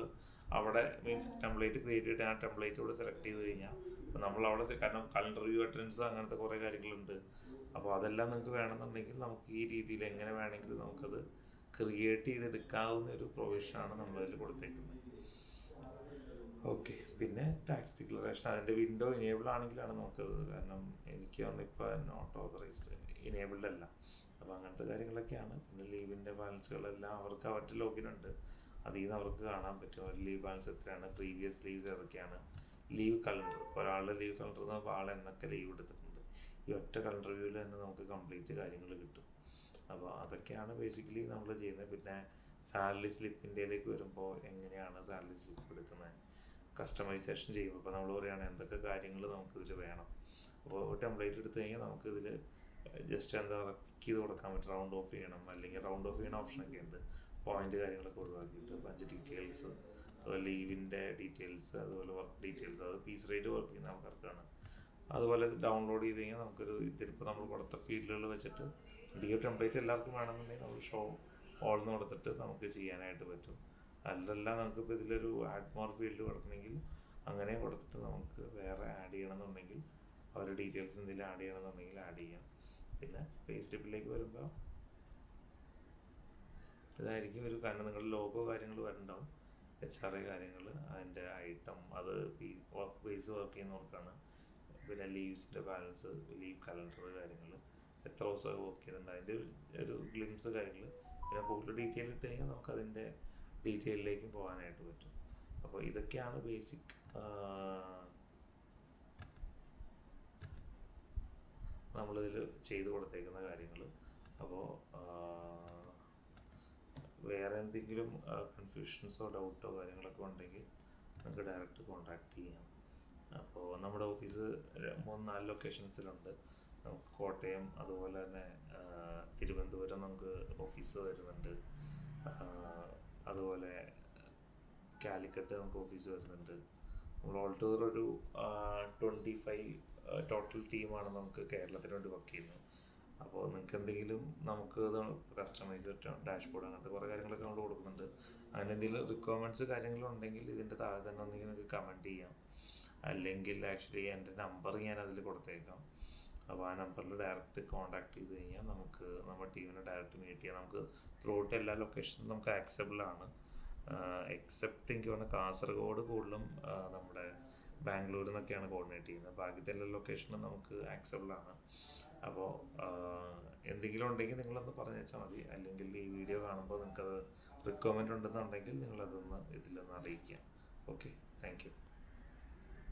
അവിടെ മീൻസ് ടെംപ്ലേറ്റ് ക്രിയേറ്റ് ചെയ്തിട്ട് ആ ടെംപ്ലേറ്റ് ഇവിടെ സെലക്ട് ചെയ്ത് കഴിഞ്ഞാൽ അപ്പോൾ നമ്മളവിടെ കാരണം കലണ്ടർ വ്യൂ അറ്റൻഡൻസ് അങ്ങനത്തെ കുറേ കാര്യങ്ങളുണ്ട്. അപ്പോൾ അതെല്ലാം നിങ്ങൾക്ക് വേണമെന്നുണ്ടെങ്കിൽ നമുക്ക് ഈ രീതിയിൽ എങ്ങനെ വേണമെങ്കിലും നമുക്കത് ക്രിയേറ്റ് ചെയ്തെടുക്കാവുന്ന ഒരു പ്രൊവിഷനാണ് നമ്മളതിൽ കൊടുത്തേക്കുന്നത്. ഓക്കെ. പിന്നെ ടാക്സ് ഡിക്ലറേഷൻ അതിൻ്റെ വിൻഡോ ഇനേബിൾ ആണെങ്കിലാണ് നമുക്കത്, കാരണം എനിക്ക് ഇപ്പോൾ നോട്ട് ഓതറൈസ്ഡ് ഇനേബിൾഡ് അല്ല. അപ്പോൾ അങ്ങനത്തെ കാര്യങ്ങളൊക്കെയാണ്. പിന്നെ ലീവിൻ്റെ ബാലൻസുകളെല്ലാം അവർക്ക് അവരുടെ ലോഗിൻ ഉണ്ട്, അതിൽ നിന്ന് അവർക്ക് കാണാൻ പറ്റും ഒരു ലീവ് ബാലൻസ് എത്രയാണ്, പ്രീവിയസ് ലീവ്സ് ഏതൊക്കെയാണ്. ലീവ് കലണ്ടർ, ഒരാളുടെ ലീവ് കലണ്ടർ എന്ന് പറയുമ്പോൾ ആൾ എന്നൊക്കെ ലീവ് എടുത്തിട്ടുണ്ട്, ഈ ഒറ്റ കലണ്ടർ വ്യൂവിൽ തന്നെ നമുക്ക് കംപ്ലീറ്റ് കാര്യങ്ങൾ കിട്ടും. അപ്പോൾ അതൊക്കെയാണ് ബേസിക്കലി നമ്മൾ ചെയ്യുന്നത്. പിന്നെ സാലറി സ്ലിപ്പിൻ്റെയിലേക്ക് വരുമ്പോൾ എങ്ങനെയാണ് സാലറി സ്ലിപ്പ് എടുക്കുന്നത്, കസ്റ്റമൈസേഷൻ ചെയ്യുമ്പോൾ ഇപ്പോൾ നമ്മൾ പറയുകയാണ് എന്തൊക്കെ കാര്യങ്ങൾ നമുക്കിതിൽ വേണം. അപ്പോൾ ടെംപ്ലേറ്റ് എടുത്തു കഴിഞ്ഞാൽ നമുക്കിതിൽ ജസ്റ്റ് എന്താ പറയുക പിക്ക് ചെയ്ത് കൊടുക്കാൻ പറ്റും. റൗണ്ട് ഓഫ് ചെയ്യണം അല്ലെങ്കിൽ റൗണ്ട് ഓഫ് ചെയ്യണ ഓപ്ഷനൊക്കെ ഉണ്ട്. പോയിന്റ് കാര്യങ്ങളൊക്കെ ഒഴിവാക്കിയിട്ട് ബഞ്ച് ഡീറ്റെയിൽസ്, അതുപോലെ ലീവിൻ്റെ ഡീറ്റെയിൽസ്, അതുപോലെ വർക്ക് ഡീറ്റെയിൽസ്, അത് പീസ് റേറ്റ് വർക്ക് ചെയ്യുന്ന ആൾക്കാർക്കാണ്. അതുപോലെ ഡൗൺലോഡ് ചെയ്ത് കഴിഞ്ഞാൽ നമുക്കൊരു ഇതിലിപ്പോൾ നമ്മൾ കൊടുത്ത ഫീൽഡുകൾ വെച്ചിട്ട് ലീവ് ടെംപ്ലേറ്റ് എല്ലാവർക്കും വേണമെന്നുണ്ടെങ്കിൽ നമ്മൾ ഷോ ഓൾന്ന് കൊടുത്തിട്ട് നമുക്ക് ചെയ്യാനായിട്ട് പറ്റും. അല്ലല്ല നമുക്കിപ്പോൾ ഇതിലൊരു ആഡ് മോർ ഫീൽഡ് കൊടുക്കണമെങ്കിൽ അങ്ങനെ കൊടുത്തിട്ട് നമുക്ക് വേറെ ആഡ് ചെയ്യണമെന്നുണ്ടെങ്കിൽ അവരുടെ ഡീറ്റെയിൽസ് എന്തെങ്കിലും ആഡ് ചെയ്യണമെന്നുണ്ടെങ്കിൽ ആഡ് ചെയ്യാം. പിന്നെ പേ സ്ലിപ്പിലേക്ക് വരുമ്പോൾ ഇതായിരിക്കും ഒരു, കാരണം നിങ്ങളുടെ ലോഗോ കാര്യങ്ങൾ വരുന്നുണ്ടാവും, HRA കാര്യങ്ങൾ, അതിൻ്റെ ഐറ്റം, അത് വർക്ക് ബേസ് വർക്ക് ചെയ്യുന്നവർക്കാണ്. പിന്നെ ലീവ്സിൻ്റെ ബാലൻസ്, ലീവ് കലണ്ടർ കാര്യങ്ങൾ, എത്ര ദിവസമായി വർക്ക് ചെയ്തിട്ടുണ്ട്, അതിൻ്റെ ഒരു ഗ്ലിംസ് കാര്യങ്ങൾ. പിന്നെ കൂടുതൽ ഡീറ്റെയിൽ ഇട്ട് കഴിഞ്ഞാൽ നമുക്കതിൻ്റെ ഡീറ്റെയിലേക്ക് പോകാനായിട്ട് പറ്റും. അപ്പോൾ ഇതൊക്കെയാണ് ബേസിക് നമ്മളിതിൽ ചെയ്തു കൊടുത്തേക്കുന്ന കാര്യങ്ങൾ. അപ്പോൾ വേറെ എന്തെങ്കിലും കൺഫ്യൂഷൻസോ ഡൗട്ടോ കാര്യങ്ങളൊക്കെ ഉണ്ടെങ്കിൽ നിങ്ങൾക്ക് ഡയറക്റ്റ് കോൺടാക്ട് ചെയ്യാം. അപ്പോൾ നമ്മുടെ ഓഫീസ് 3-4 ലൊക്കേഷൻസിലുണ്ട്. നമുക്ക് കോട്ടയം, അതുപോലെ തന്നെ തിരുവനന്തപുരം നമുക്ക് ഓഫീസ് വരുന്നുണ്ട്. അതുപോലെ കാലിക്കട്ട് നമുക്ക് ഓഫീസ് വരുന്നുണ്ട്. നമ്മൾ ഓൾ ടൂർ ഒരു 25 ടോട്ടൽ ടീമാണ് നമുക്ക് കേരളത്തിന് വേണ്ടി വർക്ക് ചെയ്യുന്നത്. അപ്പോൾ നിങ്ങൾക്ക് എന്തെങ്കിലും നമുക്ക് കസ്റ്റമൈസ് ഡാഷ്ബോർഡ് അങ്ങനത്തെ കുറേ കാര്യങ്ങളൊക്കെ നമ്മൾ കൊടുക്കുന്നുണ്ട്. അങ്ങനെ എന്തെങ്കിലും റിക്വയർമെൻറ്റ്സ് കാര്യങ്ങളുണ്ടെങ്കിൽ ഇതിൻ്റെ താഴെ തന്നെ ഒന്നെങ്കിൽ നിങ്ങൾക്ക് കമൻറ്റ് ചെയ്യാം, അല്ലെങ്കിൽ ആക്ച്വലി എൻ്റെ നമ്പർ ഞാൻ അതിൽ കൊടുത്തേക്കാം. അപ്പോൾ ആ നമ്പറിൽ ഡയറക്റ്റ് കോൺടാക്ട് ചെയ്ത് കഴിഞ്ഞാൽ നമുക്ക് നമ്മുടെ ടീമിനെ ഡയറക്റ്റ് മീറ്റ് ചെയ്യാം. നമുക്ക് ത്രൂ ഔട്ട് എല്ലാ ലൊക്കേഷനും നമുക്ക് ആക്സെപ്റ്റബിൾ ആണ്. എക്സെപ്റ്റ് എനിക്ക് പറഞ്ഞാൽ കാസർഗോഡ് കൂടുതലും നമ്മുടെ ബാംഗ്ലൂരിൽ നിന്നൊക്കെയാണ് കോർഡിനേറ്റ് ചെയ്യുന്നത്. ബാക്കിത്തെ എല്ലാ ലൊക്കേഷനും നമുക്ക് ആക്സെപ്റ്റബിൾ ആണ്. അപ്പോൾ എന്തെങ്കിലും ഉണ്ടെങ്കിൽ നിങ്ങളൊന്ന് പറഞ്ഞു വെച്ചാൽ മതി, അല്ലെങ്കിൽ ഈ വീഡിയോ കാണുമ്പോൾ നിങ്ങൾക്കത് റിക്വയർമെൻറ്റ് ഉണ്ടെന്നുണ്ടെങ്കിൽ നിങ്ങളതൊന്ന് ഇതിലൊന്ന് അറിയിക്കുക. Okay, thank you.